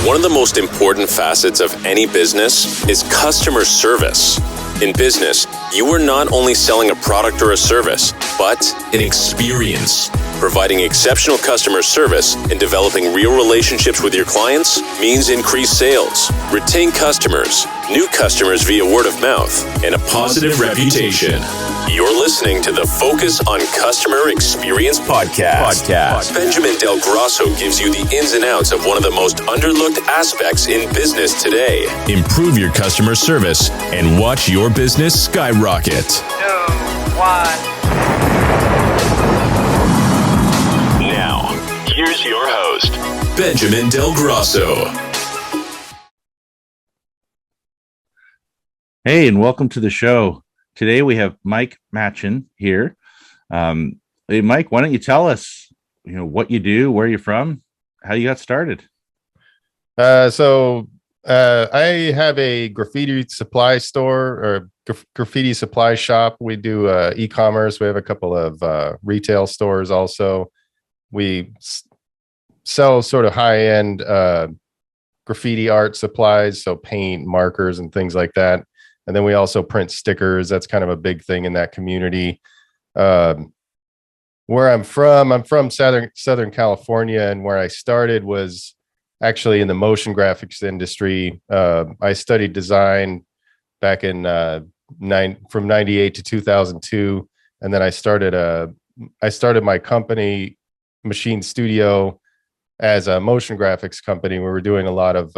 One of the most important facets of any business is customer service. In business, you are not only selling a product or a service, but an experience. Providing exceptional customer service and developing real relationships with your clients means increased sales, retain customers, new customers via word of mouth, and a positive reputation. You're listening to the Focus on Customer Experience podcast. Benjamin Del Grosso gives you the ins and outs of one of the most underlooked aspects in business today. Improve your customer service and watch your business skyrocket. 2, 1. Now, here's your host, Benjamin Del Grosso. Hey, and welcome to the show. Today we have Mike Machin here. Hey, Mike, why don't you tell us, what you do, where you're from, how you got started? So I have a graffiti supply store or graffiti supply shop. We do e-commerce. We have a couple of retail stores also. We sell sort of high-end graffiti art supplies, so paint, markers, and things like that. And then we also print stickers. That's kind of a big thing in that community. Where I'm from Southern California, and where I started was actually in the motion graphics industry. I studied design back in from 98 to 2002, and then I started my company, Machin Studio, as a motion graphics company. We were doing a lot of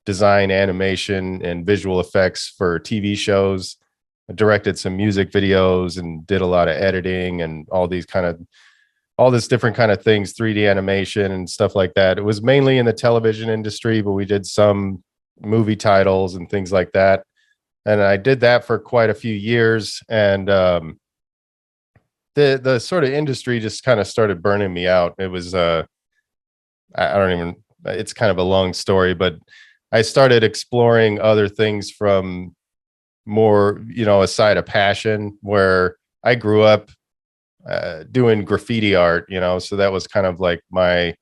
design, animation, and visual effects for TV shows. I directed some music videos and did a lot of editing and all this different kind of things, 3D animation and stuff like that. It was mainly in the television industry, but we did some movie titles and things like that. And I did that for quite a few years. And the sort of industry just kind of started burning me out. It was, it's kind of a long story, but I started exploring other things from more, a side of passion, where I grew up doing graffiti art, so that was kind of like my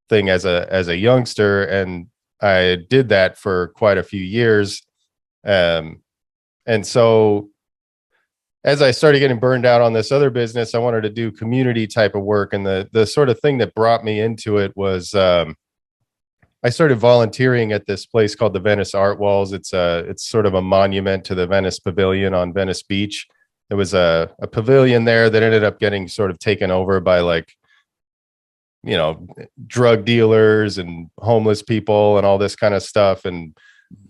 thing as a youngster. And I did that for quite a few years. And so as I started getting burned out on this other business, I wanted to do community type of work. And the sort of thing that brought me into it was, I started volunteering at this place called the Venice Art Walls. It's sort of a monument to the Venice Pavilion on Venice Beach. There was a pavilion there that ended up getting sort of taken over by drug dealers and homeless people and all this kind of stuff. And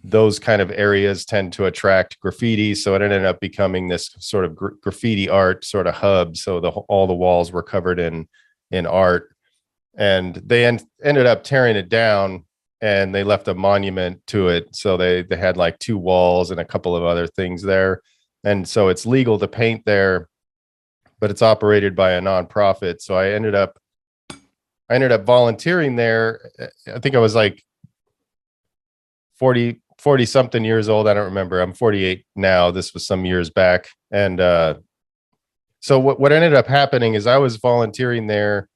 those kind of areas tend to attract graffiti. So it ended up becoming this sort of graffiti art sort of hub. So all the walls were covered in art. And they ended up tearing it down, and they left a monument to it. So they had like 2 walls and a couple of other things there. And so it's legal to paint there, but it's operated by a nonprofit. So I ended up volunteering there. I think I was like 40 something years old. I don't remember. I'm 48 now. This was some years back. And so what ended up happening is I was volunteering there.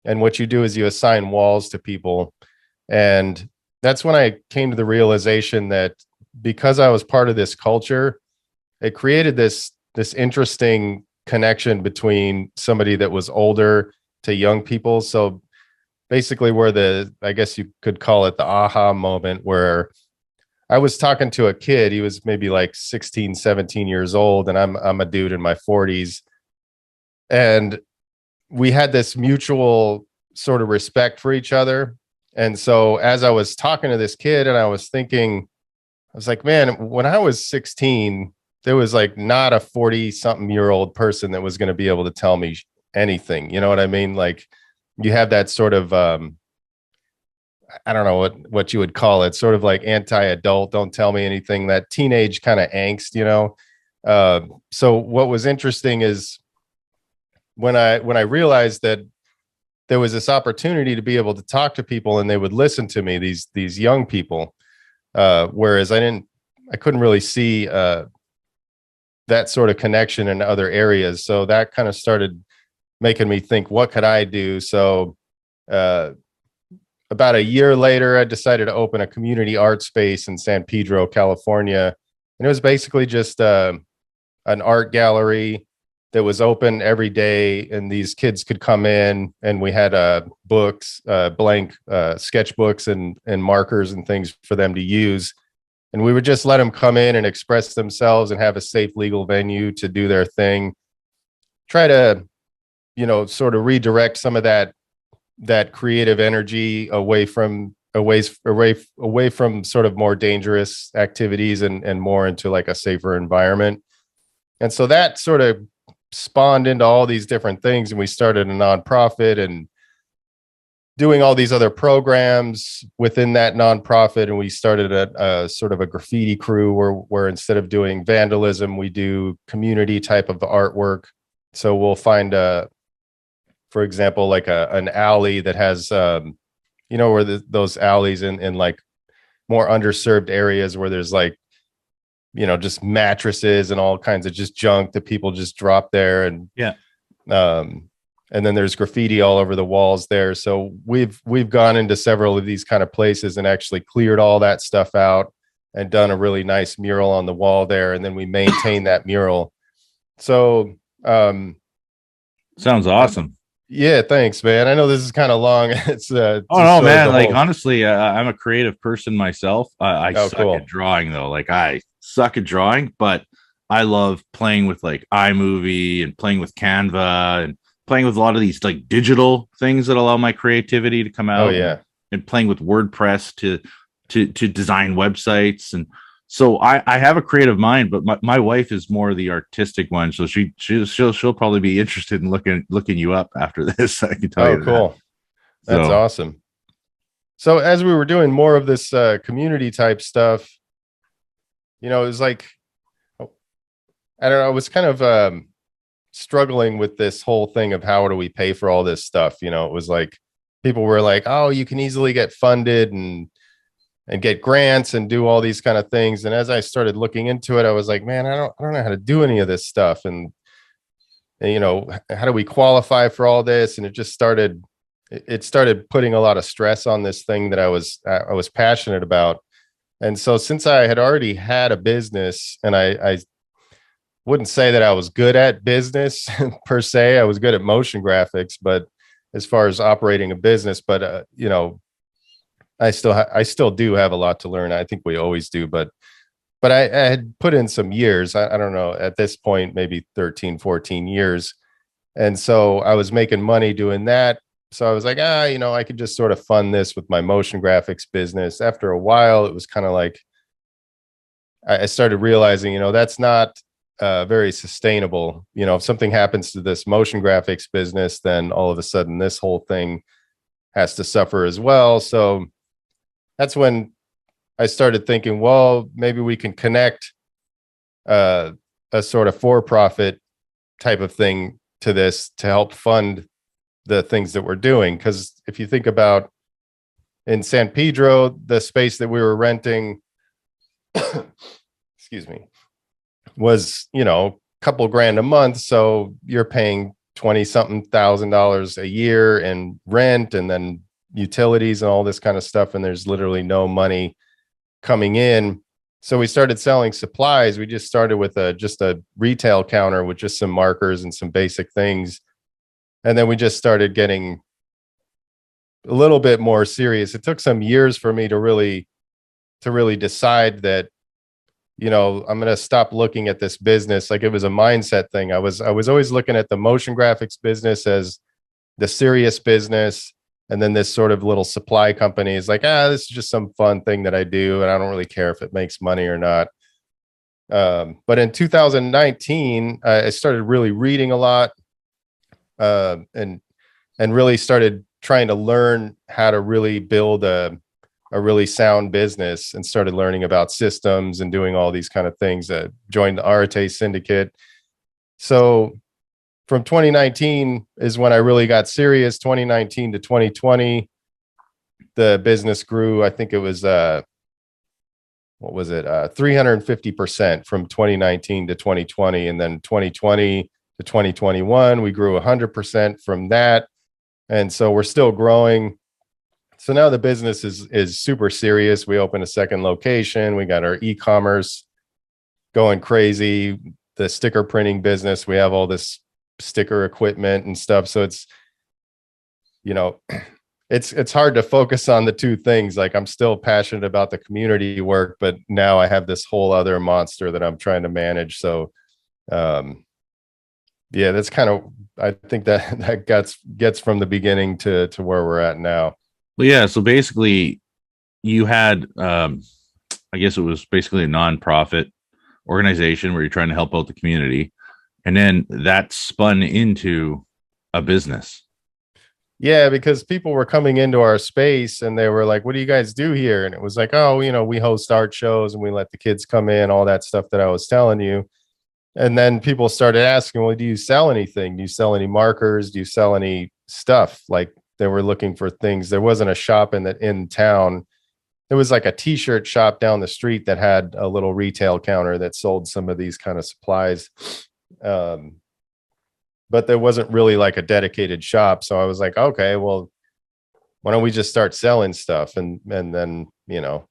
And what you do is you assign walls to people. And that's when I came to the realization that because I was part of this culture, it created this interesting connection between somebody that was older to young people. So basically I guess you could call it the aha moment, where I was talking to a kid. He was maybe like 16, 17 years old. And I'm a dude in my 40s. And we had this mutual sort of respect for each other. And so as I was talking to this kid, and I was thinking, I was like, man, when I was 16, there was like not a 40-something-year-old person that was going to be able to tell me anything. You know what I mean? Like, you have that sort of, I don't know what you would call it, sort of like anti-adult, don't tell me anything, that teenage kind of angst, So what was interesting is, when I realized that there was this opportunity to be able to talk to people and they would listen to me, these young people, whereas I couldn't really see that sort of connection in other areas. So that kind of started making me think, what could I do? So about a year later, I decided to open a community art space in San Pedro, California. And it was basically just an art gallery that was open every day. And these kids could come in, and we had books, blank sketchbooks and markers and things for them to use. And we would just let them come in and express themselves and have a safe legal venue to do their thing. Try to, sort of redirect some of that creative energy away from sort of more dangerous activities and more into like a safer environment. And so that sort of spawned into all these different things. And we started a nonprofit and doing all these other programs within that nonprofit. And we started a sort of a graffiti crew where instead of doing vandalism, we do community type of artwork. So we'll find for example, like an alley that has, where those alleys in like more underserved areas where there's like, just mattresses and all kinds of just junk that people just drop there. And and then there's graffiti all over the walls there. So we've gone into several of these kind of places and actually cleared all that stuff out and done a really nice mural on the wall there. And then we maintain that mural. So sounds awesome. Yeah, thanks, man. I know this is kind of long. It's oh no, man. Like honestly, I'm a creative person myself. I suck at drawing though. Like I suck at drawing, but I love playing with like iMovie and playing with Canva and playing with a lot of these like digital things that allow my creativity to come out. Oh yeah, and playing with WordPress to design websites. And so I have a creative mind, but my wife is more the artistic one. So she'll probably be interested in looking you up after this. I can tell you. Oh, cool. That's awesome. So as we were doing more of this community type stuff, it was like, I don't know, I was kind of struggling with this whole thing of how do we pay for all this stuff. It was like people were like, oh, you can easily get funded and get grants and do all these kind of things. And as I started looking into it, I was like, man, I don't know how to do any of this stuff. And how do we qualify for all this? And it started putting a lot of stress on this thing that I was passionate about. And so since I had already had a business, and I wouldn't say that I was good at business per se, I was good at motion graphics, but as far as operating a business, but I still do have a lot to learn. I think we always do, but I had put in some years. I don't know, at this point, maybe 13, 14 years. And so I was making money doing that. So I was like, I could just sort of fund this with my motion graphics business. After a while, it was kind of like, I started realizing, that's not very sustainable. If something happens to this motion graphics business, then all of a sudden this whole thing has to suffer as well. So that's when I started thinking, well, maybe we can connect a sort of for-profit type of thing to this to help fund the things that we're doing. Because if you think about in San Pedro, the space that we were renting, excuse me, was, a couple grand a month. So you're paying $20-something thousand a year in rent and then utilities and all this kind of stuff. And there's literally no money coming in. So we started selling supplies. We just started with just a retail counter with just some markers and some basic things. And then we just started getting a little bit more serious. It took some years for me to really decide that, I'm going to stop looking at this business like it was a mindset thing. I was always looking at the motion graphics business as the serious business. And then this sort of little supply company is like, this is just some fun thing that I do. And I don't really care if it makes money or not. But in 2019, I started really reading a lot and really started trying to learn how to really build a really sound business, and started learning about systems and doing all these kind of things. Joined the Arte Syndicate. So from 2019 is when I really got serious. 2019 to 2020, the business grew. I think it was 350% from 2019 to 2020, and then 2020 to 2021, we grew 100% from that. And so we're still growing. So now the business is super serious. We opened a second location. We got our e-commerce going crazy. The sticker printing business. We have all this sticker equipment and stuff. So it's, you know, it's hard to focus on the two things. Like, I'm still passionate about the community work, but now I have this whole other monster that I'm trying to manage. So, yeah, that's kind of, I think that gets from the beginning to where we're at now. Well, yeah. So basically you had, I guess it was basically a nonprofit organization where you're trying to help out the community. And then that spun into a business. Yeah, because people were coming into our space and they were like, what do you guys do here? And it was like, oh, you know, we host art shows and we let the kids come in, all that stuff that I was telling you. And then people started asking, well, do you sell anything? Do you sell any markers? Do you sell any stuff? Like, they were looking for things. There wasn't a shop in town. There was like a t-shirt shop down the street that had a little retail counter that sold some of these kind of supplies. But there wasn't really like a dedicated shop. So I was like, okay, well, why don't we just start selling stuff? And then, you know,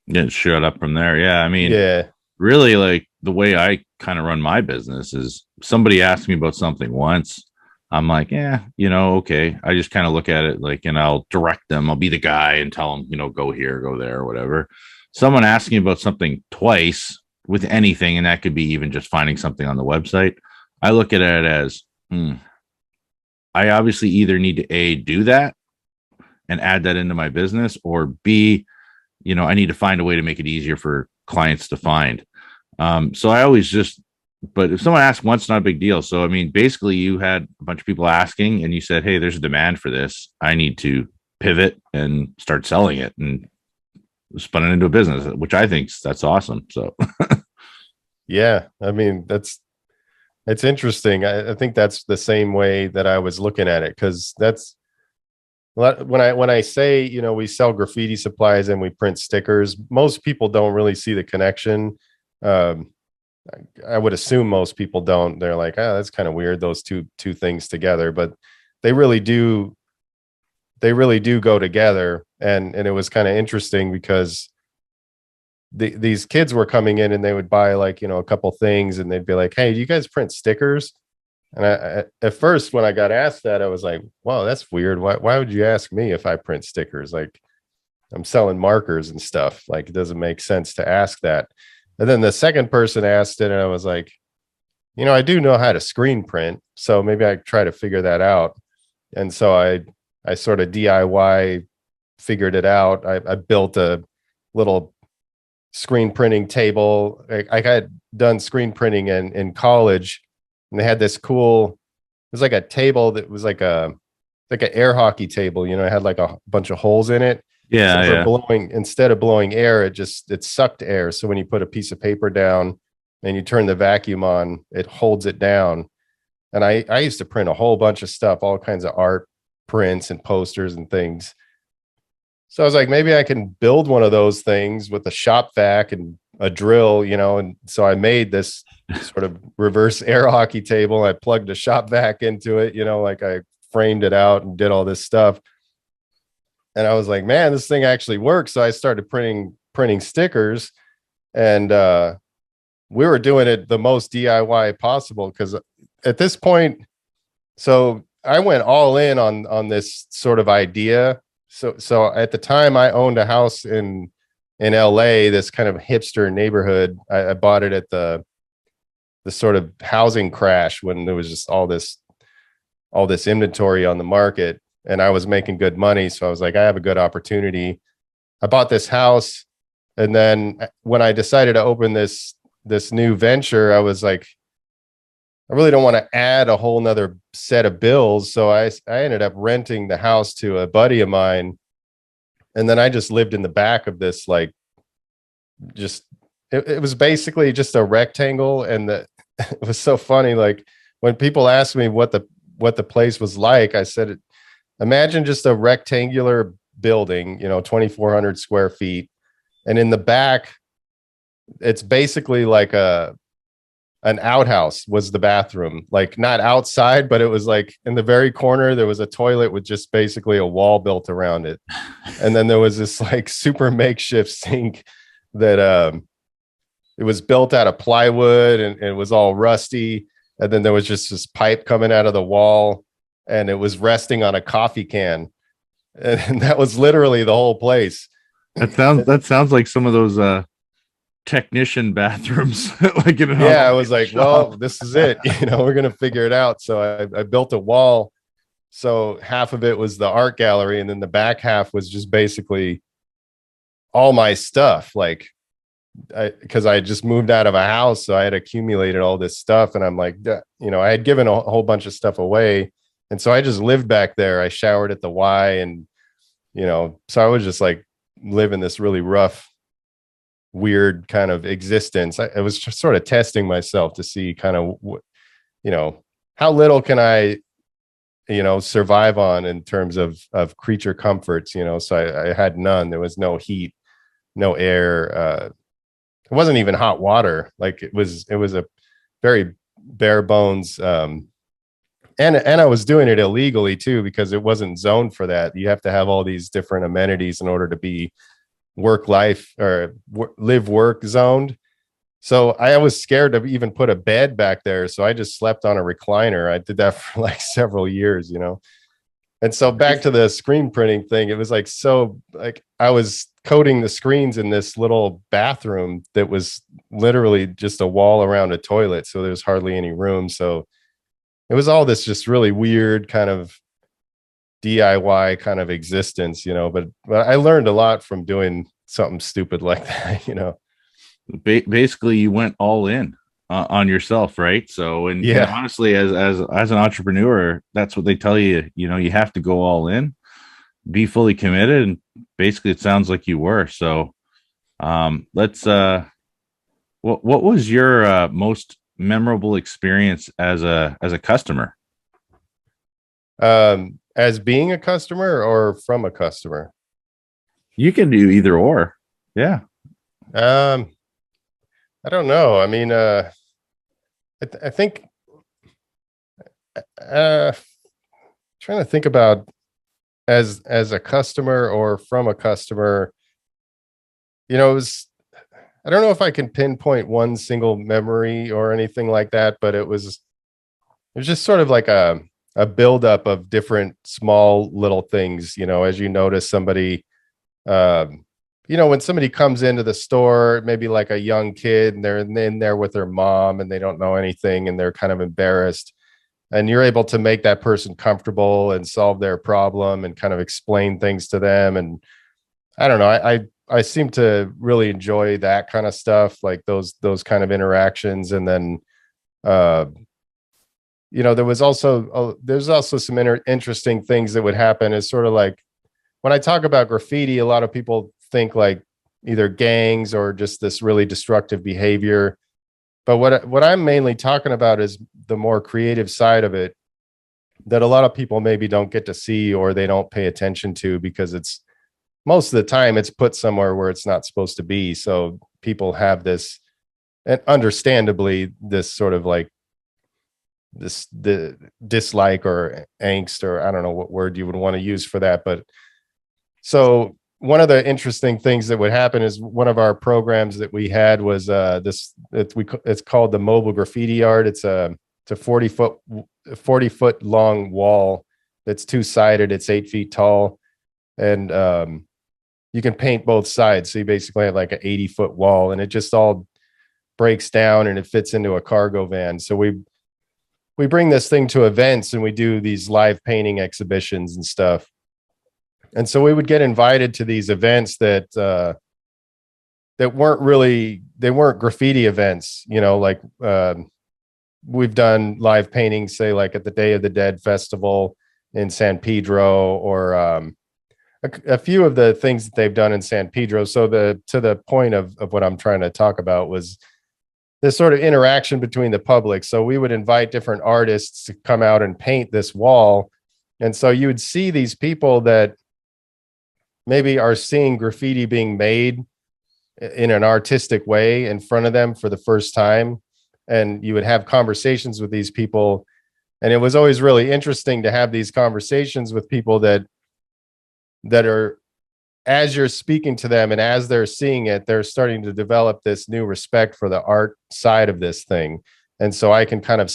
get shut up from there. Yeah. I mean, yeah, really, like, the way I kind of run my business is somebody asks me about something once. I'm like, yeah, you know, okay. I just kind of look at it like, and I'll direct them. I'll be the guy and tell them, you know, go here, go there, or whatever. Someone asking me about something twice with anything, and that could be even just finding something on the website. I look at it as, I obviously either need to A, do that and add that into my business, or B, you know, I need to find a way to make it easier for clients to find. So I always just, but if someone asks once, not a big deal. So, I mean, basically you had a bunch of people asking and you said, hey, there's a demand for this. I need to pivot and start selling it, and spun it into a business, which I think that's awesome. So yeah, I mean, it's interesting. I think that's the same way that I was looking at it. Cause that's when I say, you know, we sell graffiti supplies and we print stickers, most people don't really see the connection. I would assume most people don't. They're like, oh, that's kind of weird, those two things together, but they really do go together. And it was kind of interesting because these kids were coming in and they would buy, like, you know, a couple things and they'd be like, hey, do you guys print stickers? And I at first, when I got asked that, I was like, wow, that's weird. Why would you ask me if I print stickers? Like, I'm selling markers and stuff. Like, it doesn't make sense to ask that. And then the second person asked it, and I was like, you know, I do know how to screen print, so maybe I try to figure that out. And so I sort of DIY figured it out. I built a little screen printing table. I had done screen printing in college, and they had this cool, it was like a table that was like an air hockey table, you know, it had like a bunch of holes in it. yeah, So yeah. instead of blowing air, it sucked air. So when you put a piece of paper down and you turn the vacuum on, it holds it down. And I used to print a whole bunch of stuff, all kinds of art prints and posters and things. So I was like, maybe I can build one of those things with a shop vac and a drill, you know. And so I made this sort of reverse air hockey table. I plugged a shop vac into it, you know, like I framed it out and did all this stuff. And I was like, man, this thing actually works. So I started printing stickers, and we were doing it the most DIY possible, because at this point, so I went all in on this sort of idea. So at the time, I owned a house in LA, this kind of hipster neighborhood. I bought it at the sort of housing crash when there was just all this inventory on the market, and I was making good money. So I was like, I have a good opportunity. I bought this house. And then when I decided to open this new venture, I was like, I really don't want to add a whole nother set of bills. So I ended up renting the house to a buddy of mine. And then I just lived in the back of this, like, it was basically just a rectangle. And it was so funny. Like, when people asked me what the place was like, I said, imagine just a rectangular building, you know, 2,400 square feet. And in the back, it's basically like an outhouse was the bathroom, like not outside, but it was like in the very corner. There was a toilet with just basically a wall built around it. And then there was this like super makeshift sink that it was built out of plywood and it was all rusty. And then there was just this pipe coming out of the wall and it was resting on a coffee can. And that was literally the whole place. That sounds like some of those technician bathrooms. Like I was like, well, this is it. We're gonna figure it out. So I built a wall. So half of it was the art gallery, and then the back half was just basically all my stuff. Like, because I just moved out of a house, so I had accumulated all this stuff, and I'm like, I had given a whole bunch of stuff away, and so I just lived back there. I showered at the Y, and so I was just like living this really rough, weird kind of existence. I was just sort of testing myself to see kind of how little can I survive on in terms of creature comforts. So I had none. There was no heat, no air. It wasn't even hot water. Like it was a very bare bones. And I was doing it illegally too, because it wasn't zoned for that. You have to have all these different amenities in order to be work life or live work zoned. So I was scared to even put a bed back there. So I just slept on a recliner. I did that for like several years, And so back to the screen printing thing, it was like, so like I was coating the screens in this little bathroom that was literally just a wall around a toilet. So there's hardly any room. So it was all this just really weird kind of DIY kind of existence, but I learned a lot from doing something stupid like that, Basically you went all in on yourself, right? So, and honestly, as an entrepreneur, that's what they tell you. You have to go all in, be fully committed, and basically, it sounds like you were. So, let's. What was your most memorable experience as a customer? As being a customer or from a customer? You can do either or. Yeah. I don't know. I mean, I think trying to think about as a customer or from a customer, it was, I don't know if I can pinpoint one single memory or anything like that, but it was just sort of like a buildup of different small little things, as you notice somebody, when somebody comes into the store, maybe like a young kid, and they're in there with their mom and they don't know anything and they're kind of embarrassed, and you're able to make that person comfortable and solve their problem and kind of explain things to them. And I don't know, I seem to really enjoy that kind of stuff, like those kind of interactions. And then, there's also some interesting things that would happen. Is sort of like when I talk about graffiti, a lot of people think like either gangs or just this really destructive behavior. But what I'm mainly talking about is the more creative side of it that a lot of people maybe don't get to see or they don't pay attention to, because it's most of the time it's put somewhere where it's not supposed to be. So people have this, and understandably, this sort of like the dislike or angst, or I don't know what word you would want to use for that. But so one of the interesting things that would happen is one of our programs that we had was it's called the mobile graffiti yard. It's a 40 foot long wall that's two-sided. It's 8 feet tall, and you can paint both sides. So you basically have like an 80-foot wall, and it just all breaks down and it fits into a cargo van. So we bring this thing to events and we do these live painting exhibitions and stuff. And so we would get invited to these events that weren't graffiti events, like we've done live paintings, say like at the Day of the Dead festival in San Pedro, or a few of the things that they've done in San Pedro. So to the point of what I'm trying to talk about was this sort of interaction between the public. So we would invite different artists to come out and paint this wall. And so you would see these people that maybe are seeing graffiti being made in an artistic way in front of them for the first time. and you would have conversations with these people. And it was always really interesting to have these conversations with people that are, as you're speaking to them and as they're seeing it, they're starting to develop this new respect for the art side of this thing. And so I can kind of,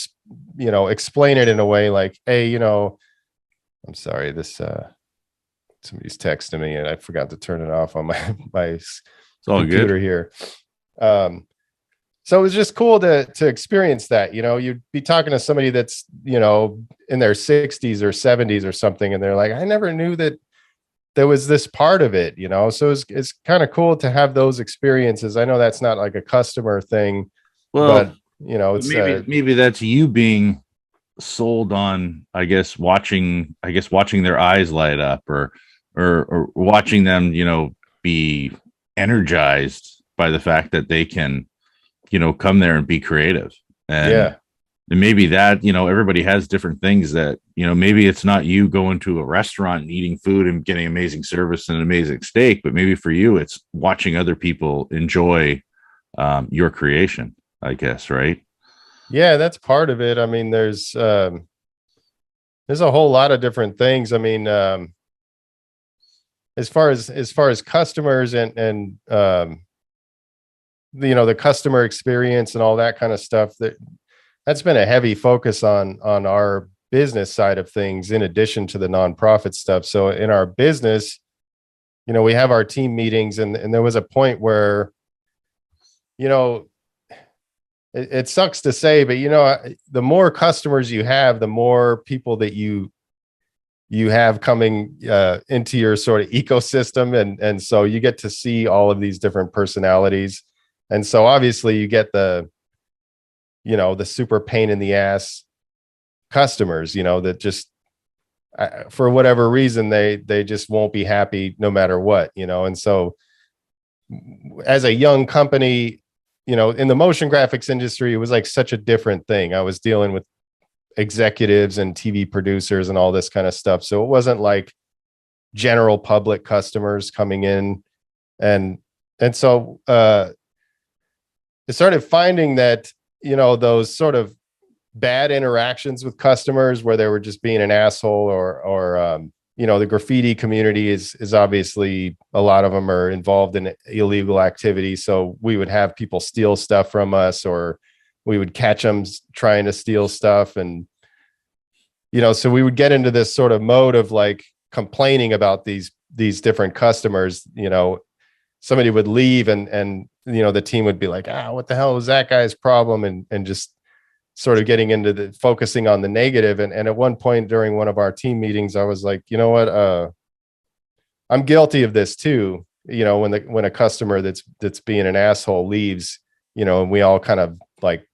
explain it in a way like, hey, I'm sorry, this somebody's texting me and I forgot to turn it off on my computer here. So it was just cool to experience that. You'd be talking to somebody that's, in their 60s or 70s or something, and they're like, I never knew that there was this part of it, so it's kind of cool to have those experiences. I know that's not like a customer thing, but it's maybe that's you being sold on, I guess watching their eyes light up or watching them, be energized by the fact that they can, come there and be creative. And maybe that, everybody has different things that, maybe it's not you going to a restaurant and eating food and getting amazing service and an amazing steak, but maybe for you, it's watching other people enjoy your creation, I guess. Right. Yeah, that's part of it. I mean, there's a whole lot of different things. I mean, as far as customers and the customer experience and all that kind of stuff, that's been a heavy focus on our business side of things, in addition to the nonprofit stuff. So in our business, we have our team meetings, and there was a point where, it sucks to say, but the more customers you have, the more people that you have coming into your sort of ecosystem, and so you get to see all of these different personalities. And so obviously you get the super pain in the ass customers, that just for whatever reason they just won't be happy no matter what. And so as a young company, in the motion graphics industry, it was like such a different thing. I was dealing with executives and TV producers and all this kind of stuff. So it wasn't like general public customers coming in. And so I started finding that, those sort of bad interactions with customers where they were just being an asshole or the graffiti community is obviously, a lot of them are involved in illegal activity. So we would have people steal stuff from us, or we would catch them trying to steal stuff. And, so we would get into this sort of mode of like complaining about these different customers. Somebody would leave and the team would be like, what the hell was that guy's problem? And just sort of getting into the focusing on the negative. And at one point during one of our team meetings, I was like, you know what? I'm guilty of this too. When a customer that's being an asshole leaves, and we all kind of like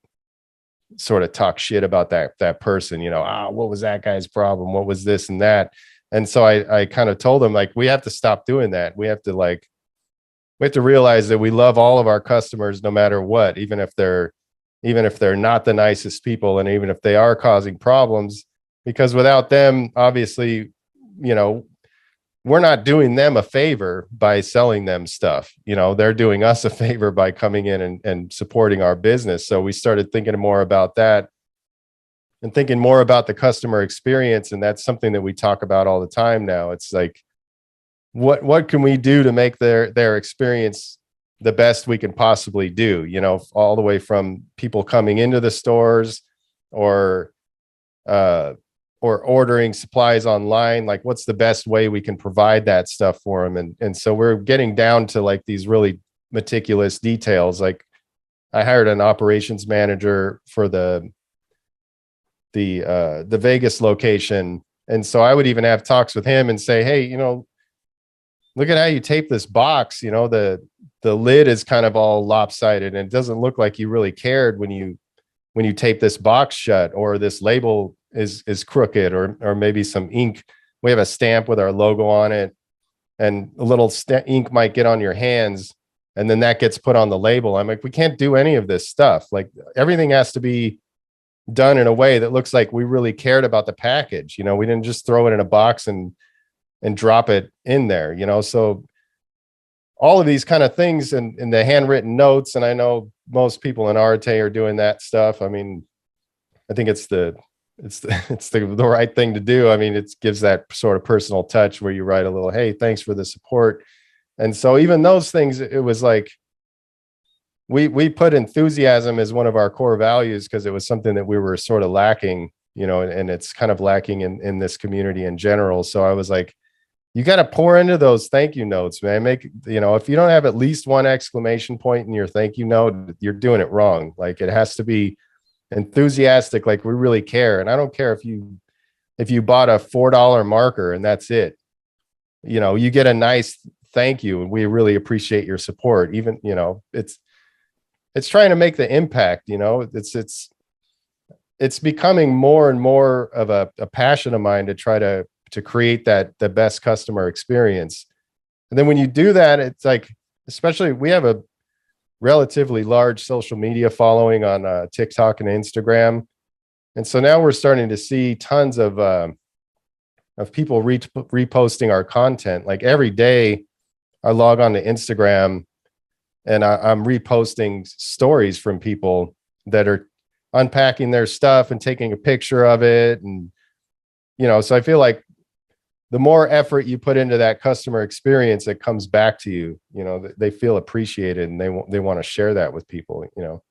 sort of talk shit about that person, what was that guy's problem? What was this and that? And so I kind of told them, like, we have to stop doing that. We have to realize that we love all of our customers no matter what, even if they're not the nicest people, and even if they are causing problems, because without them, obviously, we're not doing them a favor by selling them stuff. They're doing us a favor by coming in and supporting our business. So we started thinking more about that and thinking more about the customer experience. And that's something that we talk about all the time now. It's like, what can we do to make their experience the best we can possibly do, all the way from people coming into the stores or ordering supplies online. Like, what's the best way we can provide that stuff for them? And so we're getting down to like these really meticulous details. Like, I hired an operations manager for the Vegas location. And so I would even have talks with him and say, hey, look at how you tape this box. The lid is kind of all lopsided, and it doesn't look like you really cared when you tape this box shut, or this label is crooked, or maybe some ink. We have a stamp with our logo on it, and a little ink might get on your hands, and then that gets put on the label. I'm like, we can't do any of this stuff. Like, everything has to be done in a way that looks like we really cared about the package. We didn't just throw it in a box and drop it in there, so all of these kind of things in the handwritten notes. And I know most people in Arte are doing that stuff. I mean, I think it's the right thing to do. I mean, it gives that sort of personal touch where you write a little, hey, thanks for the support. And so even those things, it was like, we put enthusiasm as one of our core values because it was something that we were sort of lacking, you know, and it's kind of lacking in this community in general. So I was like, you got to pour into those thank you notes, man. Make, you know, if you don't have at least one exclamation point in your thank you note, you're doing it wrong. Like, it has to be enthusiastic, like we really care. And I don't care if you bought a $4 marker and that's it. You know, you get a nice thank you and we really appreciate your support. Even, you know, it's trying to make the impact, you know, it's becoming more and more of a passion of mine to try to create the best customer experience. And then when you do that, it's like, especially we have a relatively large social media following on TikTok and Instagram. And so now we're starting to see tons of people reposting our content. Like every day I log on to Instagram and I'm reposting stories from people that are unpacking their stuff and taking a picture of it. And, you know, so I feel like the more effort you put into that customer experience, it comes back to you. You know, they feel appreciated and they want to share that with people, you know.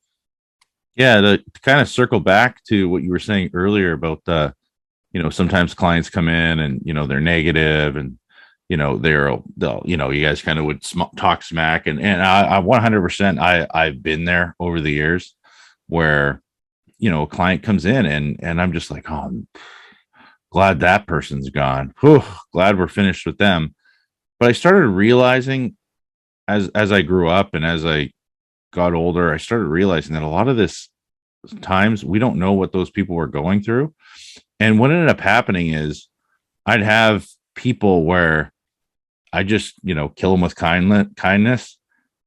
Yeah, to kind of circle back to what you were saying earlier about you know, sometimes clients come in and, you know, they're negative and, you know, they'll, you know, you guys kind of would talk smack and I 100%, I've been there over the years where, you know, a client comes in and I'm just like, oh, I'm glad that person's gone. Whew, glad we're finished with them. But I started realizing as I grew up and as I got older, I started realizing that a lot of this times we don't know what those people were going through. And what ended up happening is I'd have people where I just, you know, kill them with kindness.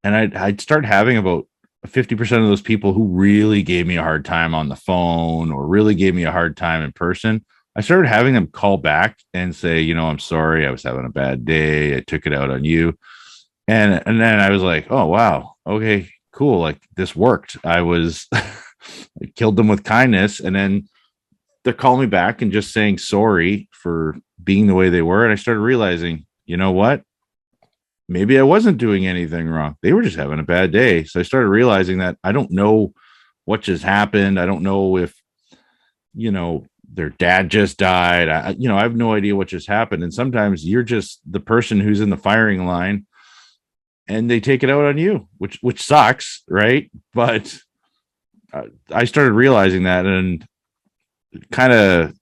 And I'd start having about 50% of those people who really gave me a hard time on the phone or really gave me a hard time in person. I started having them call back and say, you know, I'm sorry, I was having a bad day. I took it out on you. And then I was like, oh, wow. Okay, cool. Like this worked. I killed them with kindness. And then they're calling me back and just saying sorry for being the way they were. And I started realizing, you know what? Maybe I wasn't doing anything wrong. They were just having a bad day. So I started realizing that I don't know what just happened. I don't know if, you know, their dad just died. I have no idea what just happened. And sometimes you're just the person who's in the firing line and they take it out on you, which sucks. Right. But I started realizing that and kind of,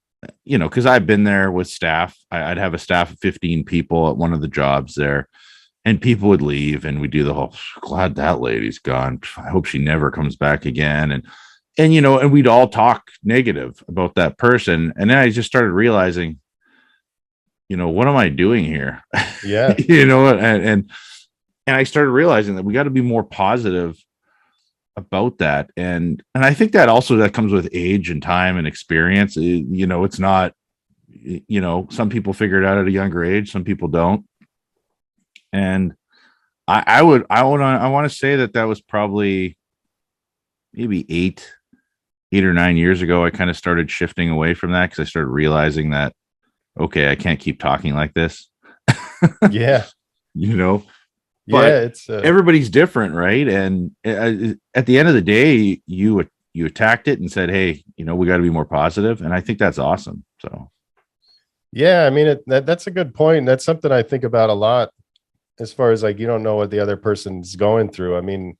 you know, because I've been there with staff. I'd have a staff of 15 people at one of the jobs there. And people would leave and we do the whole, glad that lady's gone. I hope she never comes back again. And, you know, and we'd all talk negative about that person. And then I just started realizing, you know, what am I doing here? Yeah. You know, and I started realizing that we got to be more positive about that. And I think that also that comes with age and time and experience. You know, it's not, you know, some people figure it out at a younger age, some people don't. And I want to say that was probably maybe eight or 9 years ago. I kind of started shifting away from that because I started realizing that, okay, I can't keep talking like this. Yeah. You know, but yeah, it's everybody's different. Right. And at the end of the day, you attacked it and said, hey, you know, we got to be more positive. And I think that's awesome. So. Yeah. I mean, that's a good point. That's something I think about a lot. As far as like, you don't know what the other person's going through. I mean,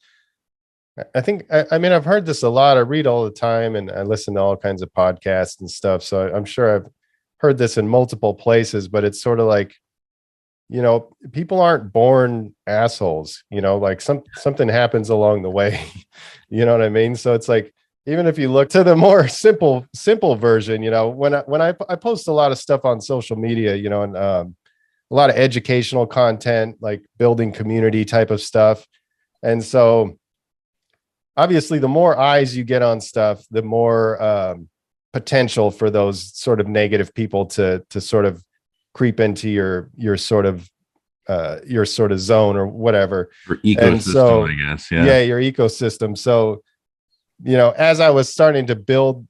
I think, I mean, I've heard this a lot. I read all the time and I listen to all kinds of podcasts and stuff. So I'm sure I've heard this in multiple places, but it's sort of like, you know, people aren't born assholes, you know, like something happens along the way. You know what I mean? So it's like, even if you look to the more simple version, you know, when I post a lot of stuff on social media, you know, and a lot of educational content, like building community type of stuff. And so obviously the more eyes you get on stuff, the more potential for those sort of negative people to sort of creep into your sort of your sort of zone or whatever. Your ecosystem, I guess. Yeah, your ecosystem. So, as I was starting to build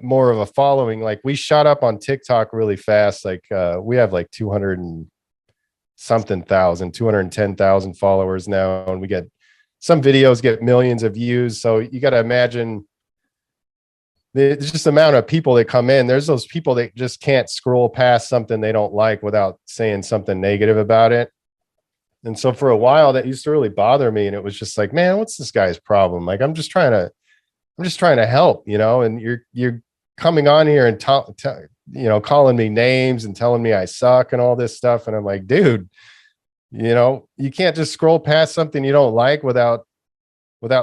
more of a following, like we shot up on TikTok really fast. Like we have like 210,000 followers now, and we get some videos get millions of views. So you got to imagine there's just the amount of people that come in. There's those people that just can't scroll past something they don't like without saying something negative about it. And so for a while that used to really bother me. And it was just like, man, what's this guy's problem? Like, I'm just trying to help, and you're coming on here and calling me names and telling me I suck and all this stuff. And I'm like, dude, you can't just scroll past something you don't like without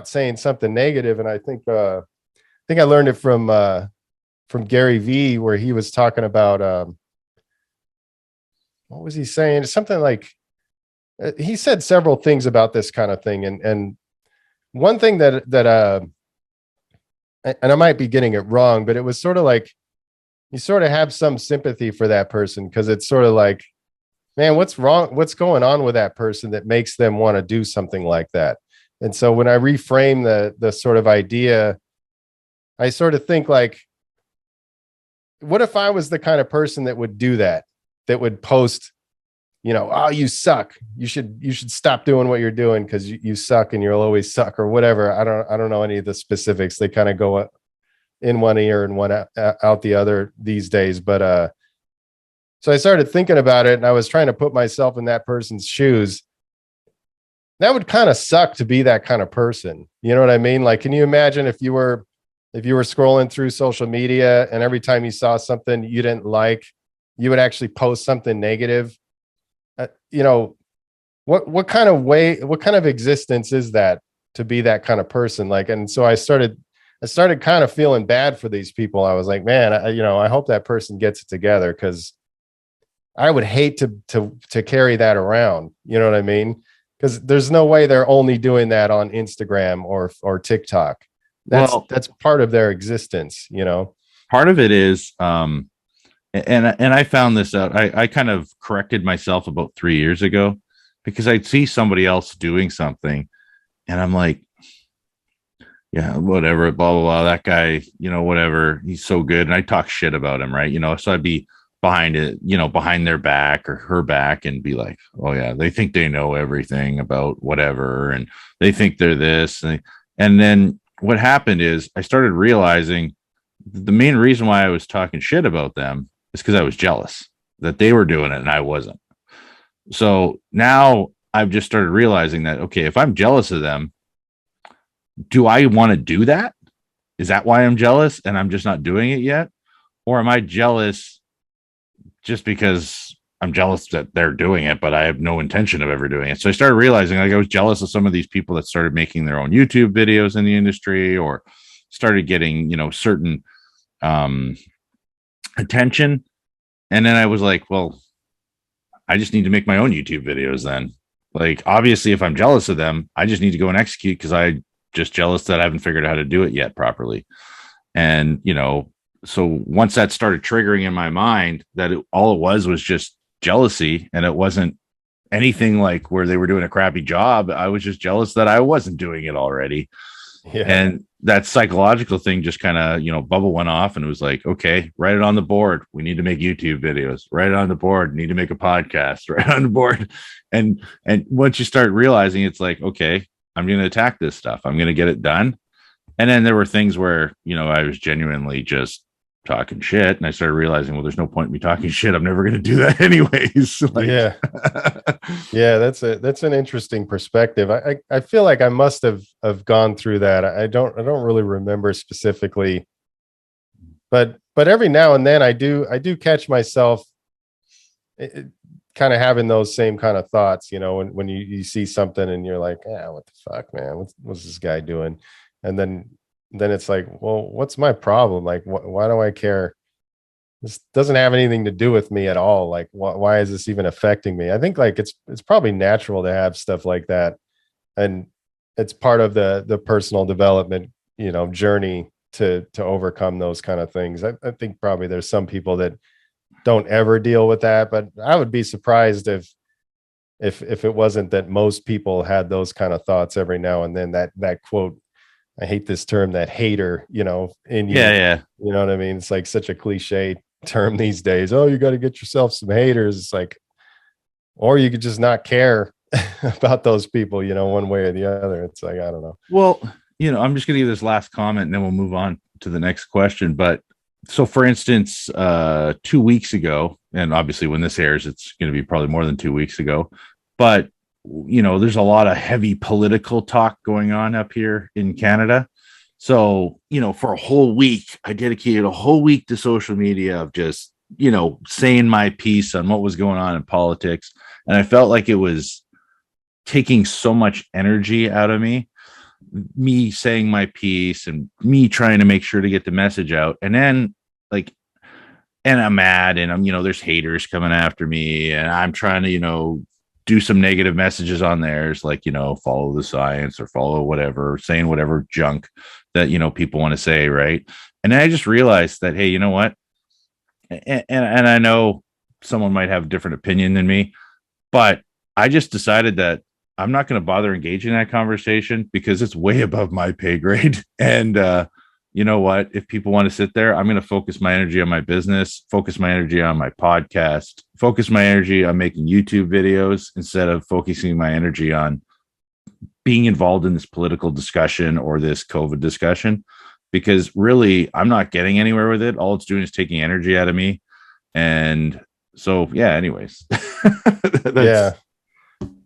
saying something negative. And I think I learned it from Gary V, where he was talking about what was he saying? Something like he said several things about this kind of thing, and one thing that and I might be getting it wrong, but it was sort of like you sort of have some sympathy for that person, because it's sort of like, man, what's wrong? What's going on with that person that makes them want to do something like that? And so when I reframe the sort of idea, I sort of think like, what if I was the kind of person that would do that would post, oh, you suck. You should stop doing what you're doing because you suck and you'll always suck, or whatever. I don't know any of the specifics. They kind of go in one ear and one out the other these days. But so I started thinking about it, and I was trying to put myself in that person's shoes. That would kind of suck to be that kind of person. You know what I mean? Like, can you imagine if you were scrolling through social media and every time you saw something you didn't like, you would actually post something negative? What kind of existence is that, to be that kind of person? Like, and so I started kind of feeling bad for these people. I was like, man, I hope that person gets it together, because I would hate to carry that around. You know what I mean? Because there's no way they're only doing that on Instagram or TikTok. That's part of their existence, Part of it is, and I found this out. I kind of corrected myself about 3 years ago, because I'd see somebody else doing something, and I'm like, yeah, whatever, blah, blah, blah. That guy, whatever, he's so good. And I talk shit about him, right? So I'd be behind it, behind their back or her back, and be like, oh yeah, they think they know everything about whatever, and they think they're this. And then what happened is I started realizing the main reason why I was talking shit about them is because I was jealous that they were doing it and I wasn't. So now I've just started realizing that, okay, if I'm jealous of them, do I want to do that? Is that why I'm jealous and I'm just not doing it yet? Or am I jealous just because I'm jealous that they're doing it, but I have no intention of ever doing it? So I started realizing, like, I was jealous of some of these people that started making their own YouTube videos in the industry, or started getting, certain attention. And then I was like, well, I just need to make my own YouTube videos then. Like, obviously, if I'm jealous of them, I just need to go and execute, because I'm just jealous that I haven't figured out how to do it yet properly. And, so once that started triggering in my mind that all it was just jealousy, and it wasn't anything like where they were doing a crappy job. I was just jealous that I wasn't doing it already. Yeah. And that psychological thing just kind of, bubble went off, and it was like, okay, write it on the board. We need to make YouTube videos. Write it on the board. Need to make a podcast. Write it on the board. And once you start realizing, it's like, okay, I'm going to attack this stuff. I'm going to get it done. And then there were things where, I was genuinely just talking shit, and I started realizing, well, there's no point in me talking shit. I'm never going to do that anyways. Like, yeah. Yeah, that's an interesting perspective. I feel like I must have gone through that. I don't really remember specifically, but every now and then I do catch myself kind of having those same kind of thoughts, when you see something and you're like, yeah, what the fuck, man, what's this guy doing? And then it's like, well, what's my problem? Like, why do I care? This doesn't have anything to do with me at all. Like, why is this even affecting me? I think like it's probably natural to have stuff like that, and it's part of the personal development, journey to overcome those kind of things. I think probably there's some people that don't ever deal with that, but I would be surprised if if it wasn't that most people had those kind of thoughts every now and then. That quote, I hate this term, that hater, in you. Yeah. You know what I mean? It's like such a cliche term these days. Oh, you got to get yourself some haters. It's like, or you could just not care about those people, one way or the other. It's like, I don't know. Well, I'm just going to give this last comment and then we'll move on to the next question. But so for instance, 2 weeks ago, and obviously when this airs, it's going to be probably more than 2 weeks ago, but there's a lot of heavy political talk going on up here in Canada. So, for a whole week, I dedicated a whole week to social media of just, saying my piece on what was going on in politics. And I felt like it was taking so much energy out of me saying my piece and me trying to make sure to get the message out. And then and I'm mad and I'm, there's haters coming after me and I'm trying to, do some negative messages on theirs, like, follow the science or follow whatever, saying whatever junk that, people want to say. Right. And then I just realized that, hey, you know what? And I know someone might have a different opinion than me, but I just decided that I'm not going to bother engaging in that conversation because it's way above my pay grade. And you know what? If people want to sit there, I'm going to focus my energy on my business, focus my energy on my podcast, focus my energy on making YouTube videos instead of focusing my energy on being involved in this political discussion or this COVID discussion, because really I'm not getting anywhere with it. All it's doing is taking energy out of me. And so, yeah, anyways. Yeah.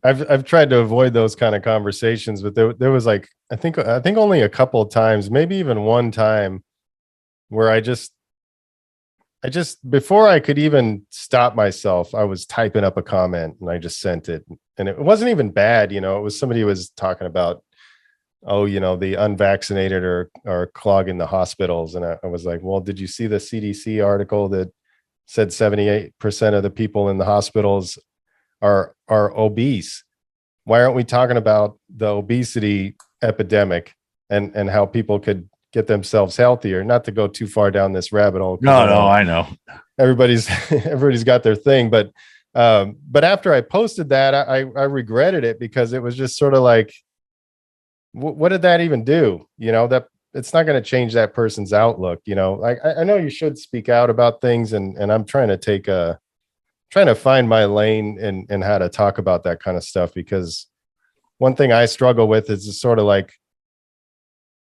I've tried to avoid those kind of conversations, but there was like, I think only a couple of times, maybe even one time where I just before I could even stop myself, I was typing up a comment and I just sent it. And it wasn't even bad. It was somebody who was talking about, the unvaccinated are clogging the hospitals. And I was like, well, did you see the CDC article that said 78% of the people in the hospitals are obese? Why aren't we talking about the obesity epidemic and how people could get themselves healthier? Not to go too far down this rabbit hole. No, I know. Everybody's got their thing, but after I posted that, I regretted it because it was just sort of like, what did that even do? That it's not going to change that person's outlook. I know you should speak out about things, and I'm trying to find my lane and how to talk about that kind of stuff, because one thing I struggle with is sort of like,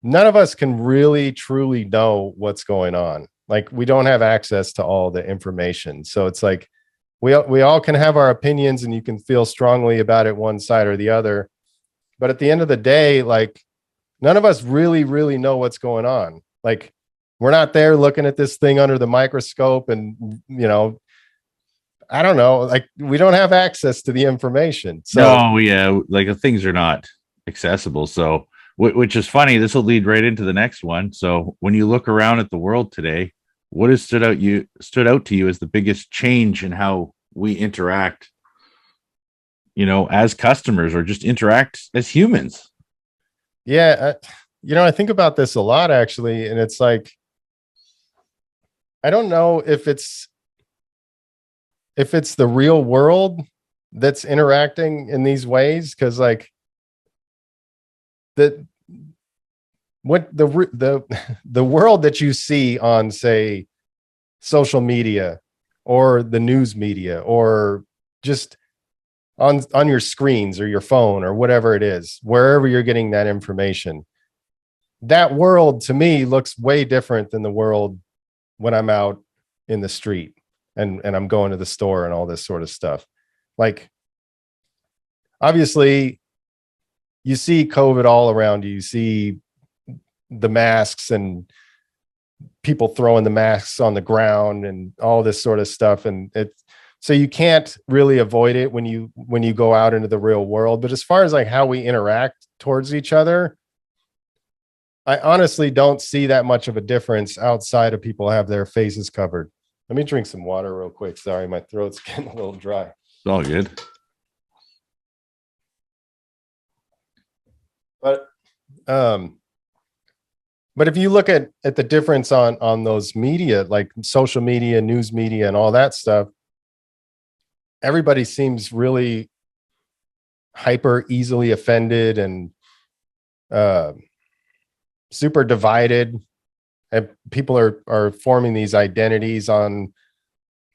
none of us can really truly know what's going on. Like, we don't have access to all the information. So it's like, we all can have our opinions and you can feel strongly about it one side or the other. But at the end of the day, like, none of us really, really know what's going on. Like, we're not there looking at this thing under the microscope and, I don't know, like, we don't have access to the information. So no, yeah, like things are not accessible. So, which is funny, this will lead right into the next one. So when you look around at the world today, what has stood out to you as the biggest change in how we interact, as customers or just interact as humans? Yeah. I think about this a lot, actually. And it's like, I don't know if it's the real world that's interacting in these ways. Cause like the world that you see on, say, social media or the news media or just on your screens or your phone or whatever it is, wherever you're getting that information, that world to me looks way different than the world when I'm out in the street and I'm going to the store and all this sort of stuff. Like, obviously you see COVID all around you. You see the masks and people throwing the masks on the ground and all this sort of stuff. And so you can't really avoid it when you go out into the real world. But as far as like how we interact towards each other, I honestly don't see that much of a difference outside of people have their faces covered. Let me drink some water real quick. Sorry, my throat's getting a little dry. It's all good. But if you look at the difference on those media, like social media, news media, and all that stuff, everybody seems really hyper easily offended and super divided, and people are forming these identities on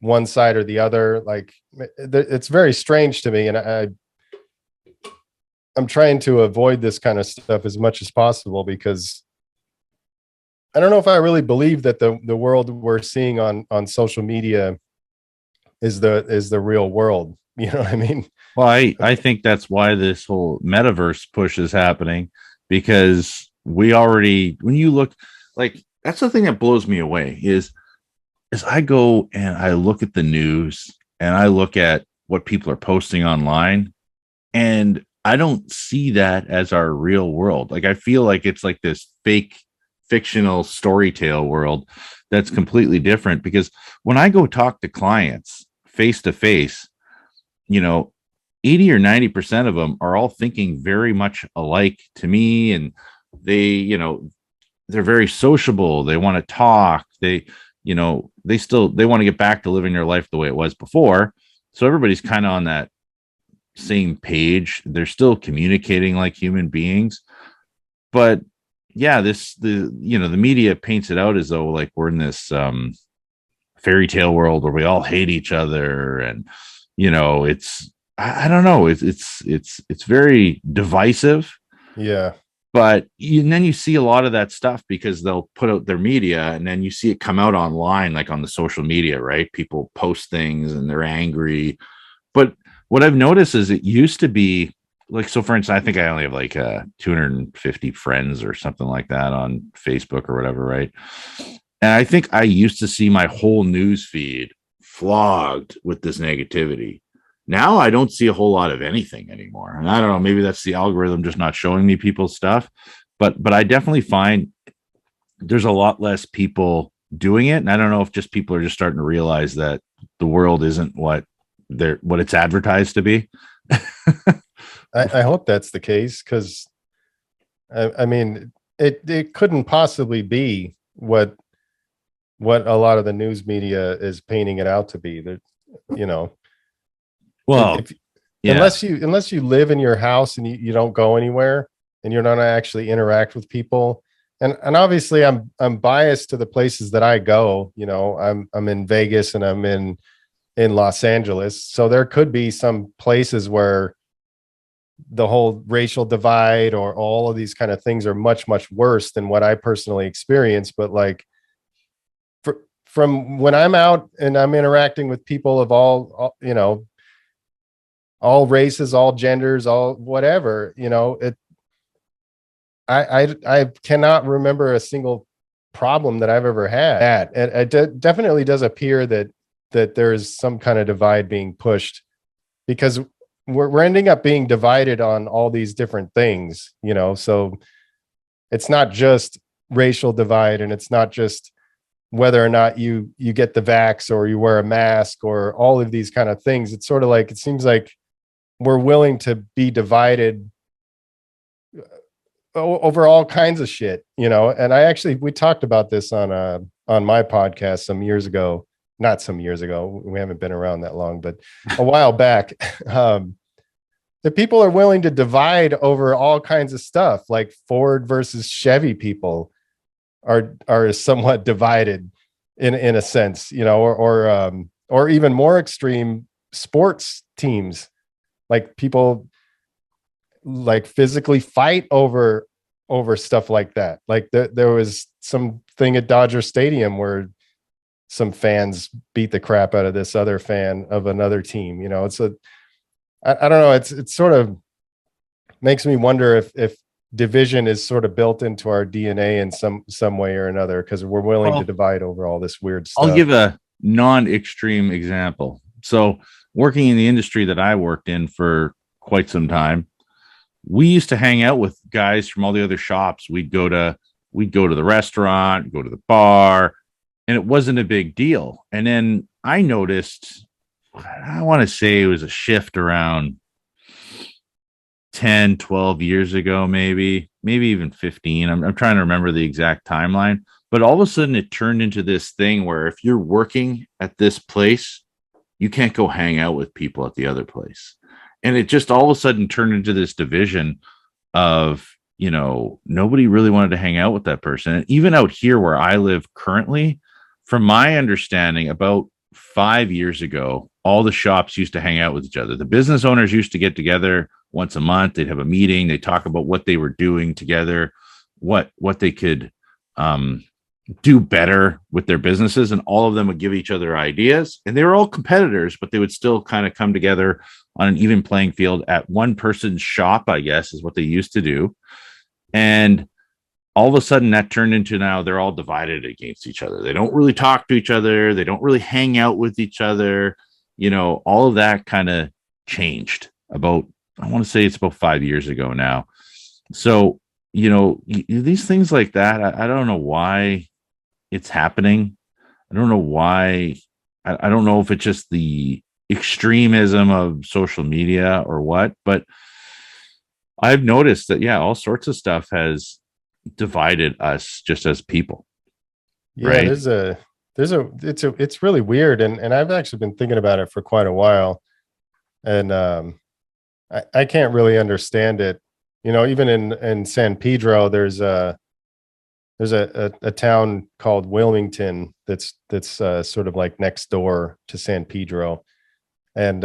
one side or the other. Like, it's very strange to me, and I'm trying to avoid this kind of stuff as much as possible, because I don't know if I really believe that the world we're seeing on social media is the real world. You know what I mean? Well, I think that's why this whole metaverse push is happening, because we already, when you look, like, that's the thing that blows me away is I go and I look at the news and I look at what people are posting online, and I don't see that as our real world. Like, I feel like it's like this fake fictional story tale world that's completely different, because when I go talk to clients face to face, 80 or 90% of them are all thinking very much alike to me. And they're very sociable. They want to talk. They want to get back to living their life the way it was before. So everybody's kind of on that same page. They're still communicating like human beings. But yeah, the media paints it out as though like we're in this fairy tale world where we all hate each other, and it's, I don't know, it's very divisive. Yeah. But then you see a lot of that stuff because they'll put out their media, and then you see it come out online, like on the social media, right? People post things and they're angry. But what I've noticed is it used to be like, so for instance, I think I only have like 250 friends or something like that on Facebook or whatever, right? And I think I used to see my whole news feed flogged with this negativity. Now I don't see a whole lot of anything anymore. And I don't know, maybe that's the algorithm just not showing me people's stuff. But I definitely find there's a lot less people doing it. And I don't know if just people are just starting to realize that the world isn't what it's advertised to be. I hope that's the case, because I mean, it couldn't possibly be what a lot of the news media is painting it out to be. That, well, yeah. unless you live in your house and you don't go anywhere and you're not actually interact with people. And obviously I'm biased to the places that I go. I'm in Vegas and I'm in Los Angeles. So there could be some places where the whole racial divide or all of these kind of things are much, much worse than what I personally experience. But like, from when I'm out and I'm interacting with people of all races, all genders, all whatever, I cannot remember a single problem that I've ever had. And it definitely does appear that there's some kind of divide being pushed, because we're ending up being divided on all these different things, so it's not just racial divide, and it's not just whether or not you get the vax or you wear a mask or all of these kind of things. It's sort of like, it seems like we're willing to be divided over all kinds of shit, and we talked about this on my podcast some years ago. Not some years ago, we haven't been around that long, but a while back, that people are willing to divide over all kinds of stuff, like Ford versus Chevy people are somewhat divided in a sense, or even more extreme sports teams, like people like physically fight over stuff like that. Like there was something at Dodger Stadium where some fans beat the crap out of this other fan of another team. I don't know. It's sort of makes me wonder if division is sort of built into our DNA in some way or another, because we're willing to divide over all this weird stuff. I'll give a non-extreme example. So working in the industry that I worked in for quite some time, we used to hang out with guys from all the other shops. We'd go to the restaurant, go to the bar, and it wasn't a big deal. And then I noticed, I want to say it was a shift around 10, 12 years ago, maybe even 15. I'm trying to remember the exact timeline, but all of a sudden it turned into this thing where if you're working at this place, you can't go hang out with people at the other place. And it just all of a sudden turned into this division of, nobody really wanted to hang out with that person. And even out here where I live currently, from my understanding, about 5 years ago, all the shops used to hang out with each other. The business owners used to get together once a month. They'd have a meeting. They talk about what they were doing together, what they could do better with their businesses, and all of them would give each other ideas. And they were all competitors, but they would still kind of come together on an even playing field at one person's shop, I guess, is what they used to do. And all of a sudden that turned into, now they're all divided against each other. They don't really talk to each other. They don't really hang out with each other. All of that kind of changed about, I want to say it's about 5 years ago now. So, these things like that, I don't know why it's happening. I don't know why. I don't know if it's just the extremism of social media or what, but I've noticed that, all sorts of stuff has divided us just as people. Yeah, right? It's really weird. And I've actually been thinking about it for quite a while. And I can't really understand it. Even in San Pedro, there's a town called Wilmington that's sort of like next door to San Pedro. And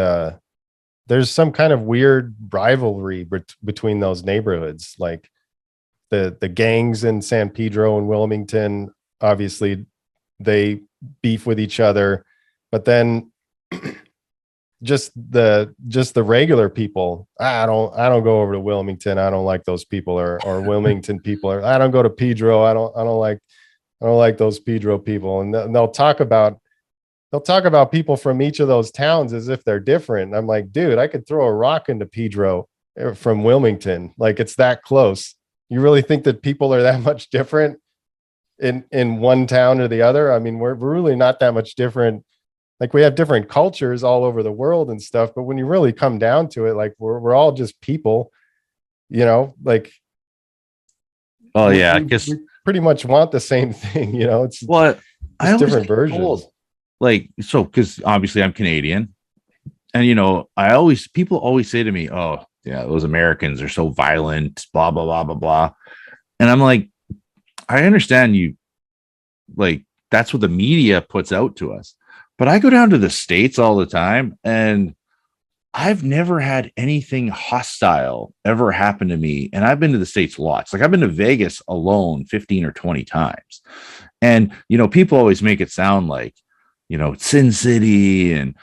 there's some kind of weird rivalry between those neighborhoods. Like the gangs in San Pedro and Wilmington, obviously they beef with each other, but then just the regular people, I don't go over to Wilmington. I don't like those people, or Wilmington people, or I don't go to Pedro. I don't like those Pedro people. And they'll talk about people from each of those towns as if they're different. And I'm like, dude, I could throw a rock into Pedro from Wilmington. Like, it's that close. You really think that people are that much different in one town or the other? I mean, we're really not that much different. Like, we have different cultures all over the world and stuff, but when you really come down to it, like, we're all just people, like, oh yeah, I guess we pretty much want the same thing, it's what I different versions. Like, so, because obviously I'm Canadian, and people always say to me, oh yeah, those Americans are so violent, blah blah blah blah blah. And I'm like, I understand you, like, that's what the media puts out to us. But I go down to the States all the time, and I've never had anything hostile ever happen to me. And I've been to the States lots. Like, I've been to Vegas alone 15 or 20 times. And, people always make it sound like, Sin City and,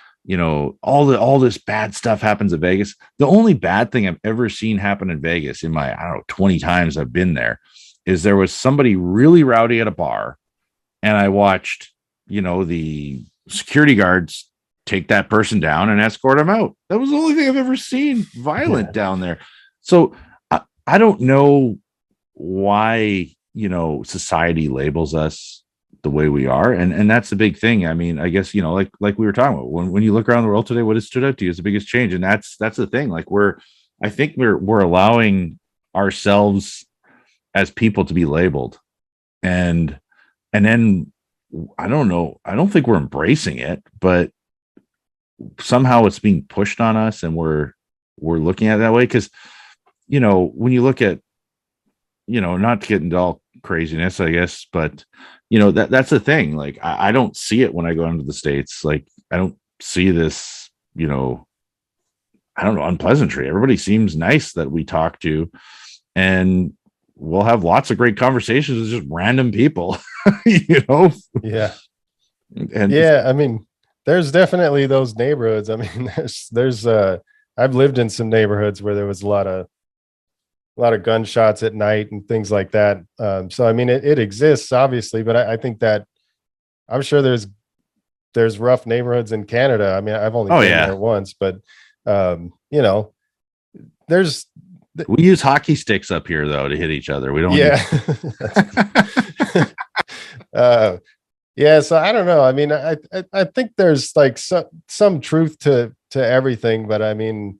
all this bad stuff happens in Vegas. The only bad thing I've ever seen happen in Vegas in my, 20 times I've been there, is there was somebody really rowdy at a bar, and I watched, the security guards take that person down and escort him out. That was the only thing I've ever seen violent down there. So I don't know why, society labels us the way we are. And that's the big thing. I mean, I guess, like we were talking about, when you look around the world today, what has stood out to you is the biggest change. And that's the thing. Like, I think we're allowing ourselves as people to be labeled. And then, I don't know. I don't think we're embracing it, but somehow it's being pushed on us, and we're looking at it that way. Because, when you look at, not to get into all craziness, I guess, but that's the thing. Like, I don't see it when I go into the States. Like, I don't see this, I don't know, unpleasantry. Everybody seems nice that we talk to, and we'll have lots of great conversations with just random people. Yeah. And yeah, I mean, there's definitely those neighborhoods. I mean, there's I've lived in some neighborhoods where there was a lot of gunshots at night and things like that. So I mean, it exists, obviously, but I think that I'm sure there's rough neighborhoods in Canada. I mean, I've only been there once, but there's we use hockey sticks up here, though, to hit each other. We don't. So I don't know. I mean, I think there's like some truth to everything, but I mean,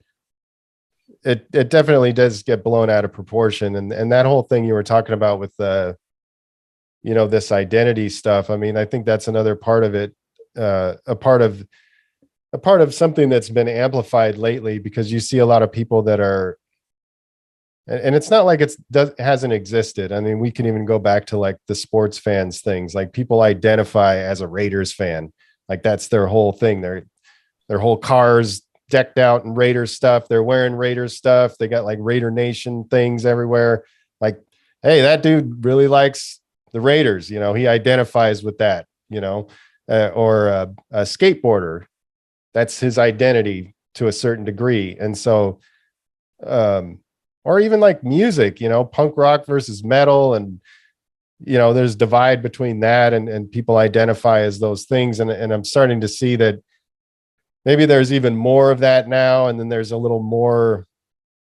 it definitely does get blown out of proportion. And that whole thing you were talking about with this identity stuff. I mean, I think that's another part of it. A part of a part of something that's been amplified lately, because you see a lot of people that are, and it's not like hasn't existed. I mean, we can even go back to like the sports fans things, like people identify as a Raiders fan. Like that's their whole thing. Their whole cars decked out in Raiders stuff. They're wearing Raiders stuff. They got like Raider Nation things everywhere. Like, hey, that dude really likes the Raiders. You know, he identifies with that, you know, or a skateboarder. That's his identity to a certain degree. And so, or even like music, you know, punk rock versus metal. And, you know, there's divide between that and people identify as those things. And I'm starting to see that maybe there's even more of that now. And then there's a little more,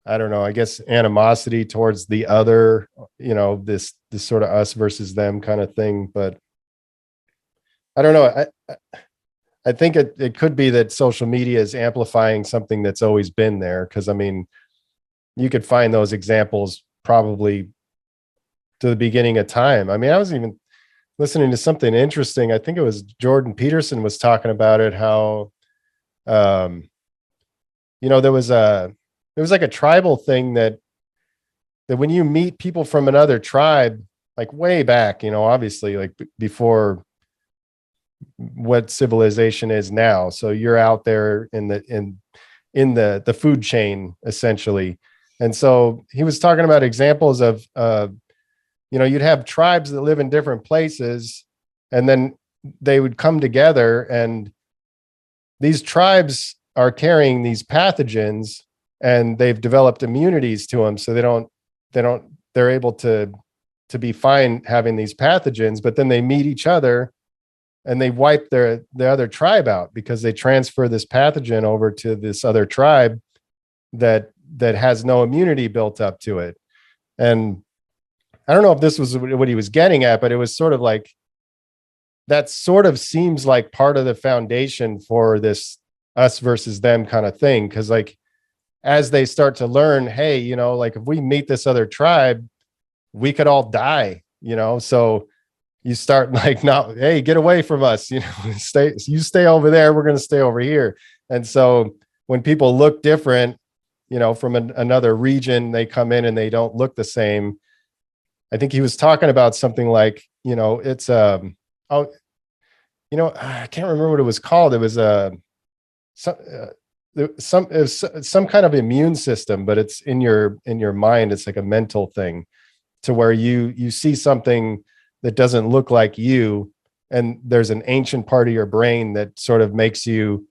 I don't know, I guess animosity towards the other, you know, this sort of us versus them kind of thing. But I don't know. I think it could be that social media is amplifying something that's always been there. Cause I mean, you could find those examples probably to the beginning of time. I mean, I was even listening to something interesting. I think it was Jordan Peterson was talking about it, how, you know, there was like a tribal thing that when you meet people from another tribe, like way back, you know, obviously like before what civilization is now. So you're out there in the food chain essentially. And so he was talking about examples of, you know, you'd have tribes that live in different places, and then they would come together, and these tribes are carrying these pathogens, and they've developed immunities to them. So they're able to be fine having these pathogens, but then they meet each other and they wipe the other tribe out because they transfer this pathogen over to this other tribe that has no immunity built up to it. And I don't know if this was what he was getting at, but it was sort of like, that sort of seems like part of the foundation for this us versus them kind of thing. Cause like, as they start to learn, hey, you know, like if we meet this other tribe, we could all die, you know? So you start like, not, hey, get away from us, you know, stay over there. We're going to stay over here. And so when people look different, you know, from another region, they come in and they don't look the same. I think he was talking about something like, you know, it's, you know, I can't remember what it was called. It was some kind of immune system, but it's in your mind. It's like a mental thing, to where you see something that doesn't look like you, and there's an ancient part of your brain that sort of makes you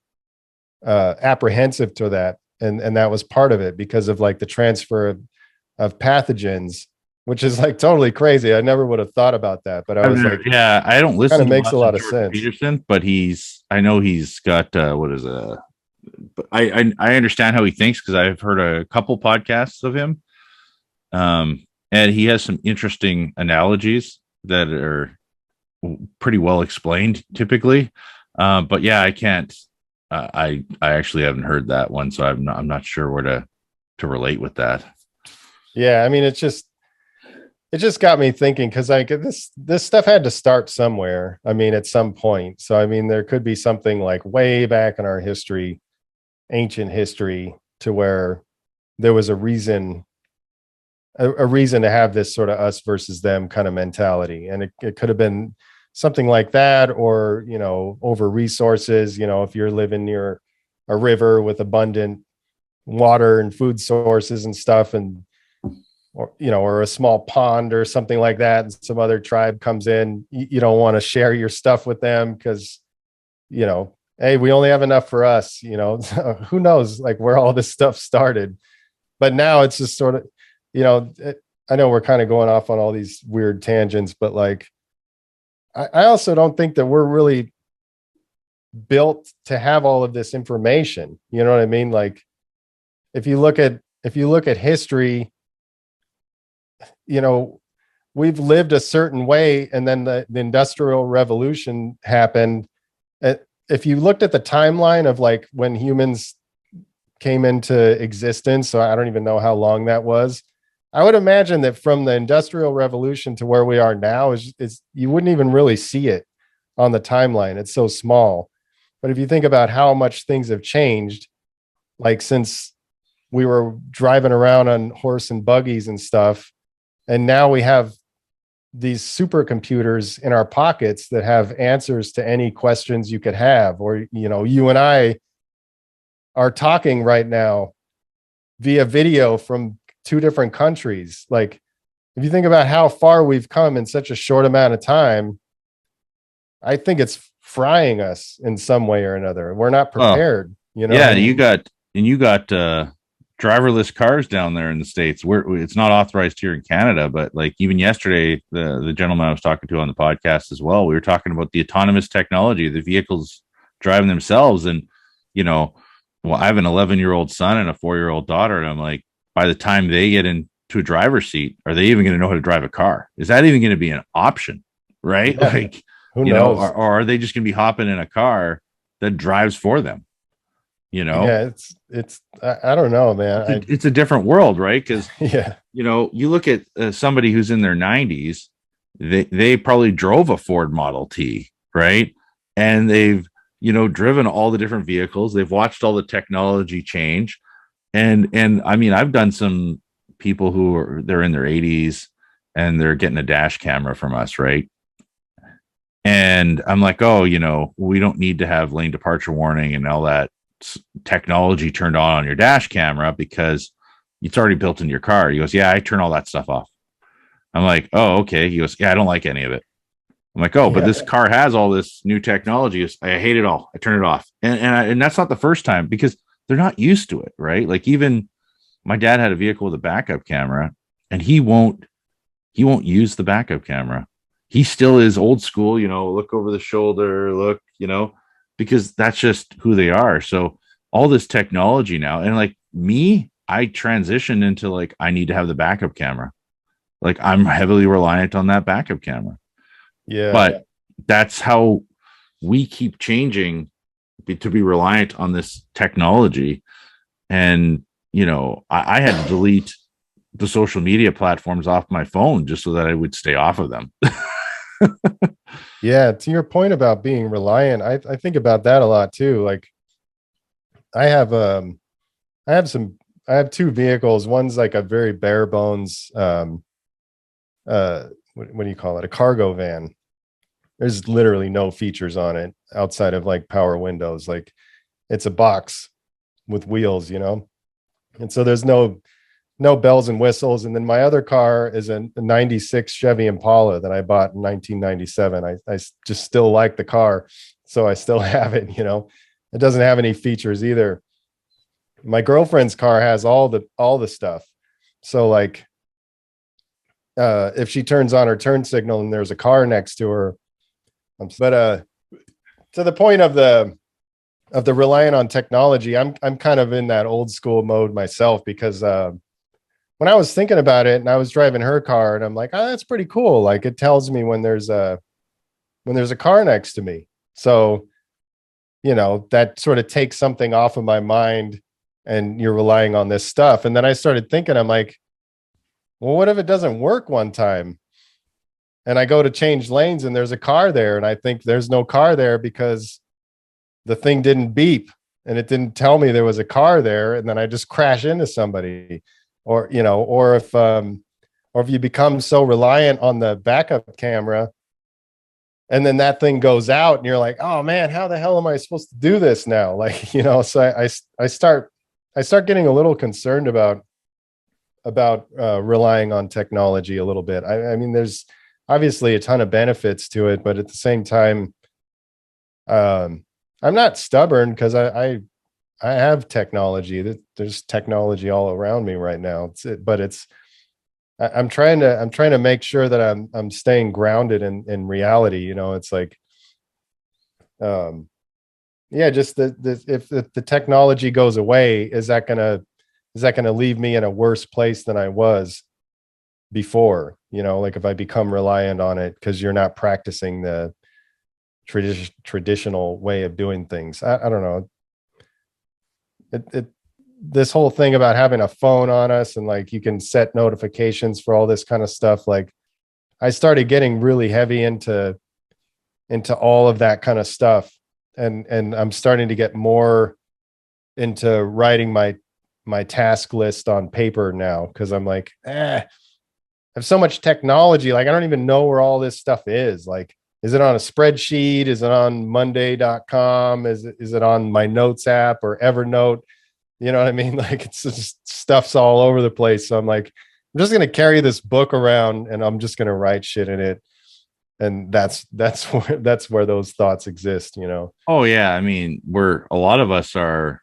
apprehensive to that. And that was part of it, because of like the transfer of pathogens, which is like totally crazy. I never would have thought about that, but I was like, yeah, I don't listen. Kind of makes a lot of sense. Peterson, but I know he's got but I understand how he thinks, because I've heard a couple podcasts of him, and he has some interesting analogies that are pretty well explained typically. But yeah, I can't. I actually haven't heard that one, so I'm not sure where to relate with that. Yeah, I mean, it just got me thinking, because like this stuff had to start somewhere. I mean, at some point. So I mean, there could be something like way back in our history, ancient history, to where there was a reason to have this sort of us versus them kind of mentality, and it could have been something like that, or, you know, over resources. You know, if you're living near a river with abundant water and food sources and stuff, and, or, you know, or a small pond or something like that, and some other tribe comes in, you don't want to share your stuff with them, because, you know, hey, we only have enough for us, you know. Who knows like where all this stuff started. But now it's just sort of, you know, I know we're kind of going off on all these weird tangents, but like, I also don't think that we're really built to have all of this information. You know what I mean? Like, if you look at history, you know, we've lived a certain way, and then the Industrial Revolution happened. If you looked at the timeline of like when humans came into existence, so I don't even know how long that was. I would imagine that from the Industrial Revolution to where we are now is you wouldn't even really see it on the timeline. It's so small. But if you think about how much things have changed, like since we were driving around on horse and buggies and stuff, and now we have these supercomputers in our pockets that have answers to any questions you could have, or, you know, you and I are talking right now via video from 2 different countries. Like, if you think about how far we've come in such a short amount of time, I think it's frying us in some way or another. We're not prepared, you know? Yeah, you got driverless cars down there in the States. It's not authorized here in Canada, but like even yesterday, the gentleman I was talking to on the podcast as well, we were talking about the autonomous technology, the vehicles driving themselves. And, you know, well, I have an 11-year-old son and a 4-year-old daughter. And I'm like, by the time they get into a driver's seat, are they even going to know how to drive a car? Is that even going to be an option? Right? Yeah. Like, Who you knows? know, or are they just going to be hopping in a car that drives for them? You know? Yeah, it's I don't know, man. It's a different world, right? Because yeah, you know, you look at somebody who's in their 90s, they probably drove a Ford Model T, right? And they've, you know, driven all the different vehicles. They've watched all the technology change. And I mean, I've done some people they're in their 80s and they're getting a dash camera from us, right? And I'm like, oh, you know, we don't need to have lane departure warning and all that technology turned on your dash camera because it's already built in your car. He goes, yeah, I turn all that stuff off. I'm like, oh, okay. He goes, yeah, I don't like any of it. I'm like, oh, but this car has all this new technology. Goes, I hate it all. I turn it off. And that's not the first time because they're not used to it, right? Like even my dad had a vehicle with a backup camera and he won't use the backup camera. He still is old school, you know, look over the shoulder, look, you know, because that's just who they are. So all this technology now, and like me, I transitioned into like, I need to have the backup camera. Like I'm heavily reliant on that backup camera. Yeah. But that's how we keep changing to be reliant on this technology. And, you know, I had to delete the social media platforms off my phone just so that I would stay off of them. Yeah, to your point about being reliant, I think about that a lot too. Like I have 2 vehicles. One's like a very bare bones what do you call it? A cargo van. There's literally no features on it outside of like power windows. Like it's a box with wheels, you know? And so there's no bells and whistles. And then my other car is a 96 Chevy Impala that I bought in 1997. I just still like the car. So I still have it, you know. It doesn't have any features either. My girlfriend's car has all the stuff. So like if she turns on her turn signal and there's a car next to her, but to the point of the reliant on technology, I'm kind of in that old school mode myself because when I was thinking about it and I was driving her car and I'm like, oh, that's pretty cool. Like it tells me when there's a car next to me. So, you know, that sort of takes something off of my mind and you're relying on this stuff. And then I started thinking, I'm like, well, what if it doesn't work one time? And I go to change lanes and there's a car there. And I think there's no car there because the thing didn't beep and it didn't tell me there was a car there. And then I just crash into somebody. Or, you know, or if you become so reliant on the backup camera and then that thing goes out and you're like, oh man, how the hell am I supposed to do this now? Like, you know, so I start getting a little concerned about relying on technology a little bit. I mean, there's obviously a ton of benefits to it, but at the same time, I'm not stubborn because I have technology. There's technology all around me right now. I'm trying to make sure that I'm staying grounded in reality. You know, it's like, just if the technology goes away, is that gonna leave me in a worse place than I was before? You know, like if I become reliant on it because you're not practicing the traditional way of doing things. I don't know. This whole thing about having a phone on us and like you can set notifications for all this kind of stuff. Like I started getting really heavy into all of that kind of stuff. and I'm starting to get more into writing my task list on paper now, because I'm like, I have so much technology. Like, I don't even know where all this stuff is. Like, is it on a spreadsheet? Is it on monday.com? Is it on my notes app or Evernote? You know what I mean? Like, it's just stuff's all over the place. So I'm like, I'm just going to carry this book around and I'm just going to write shit in it. And that's where those thoughts exist, you know? Oh yeah. I mean, a lot of us are,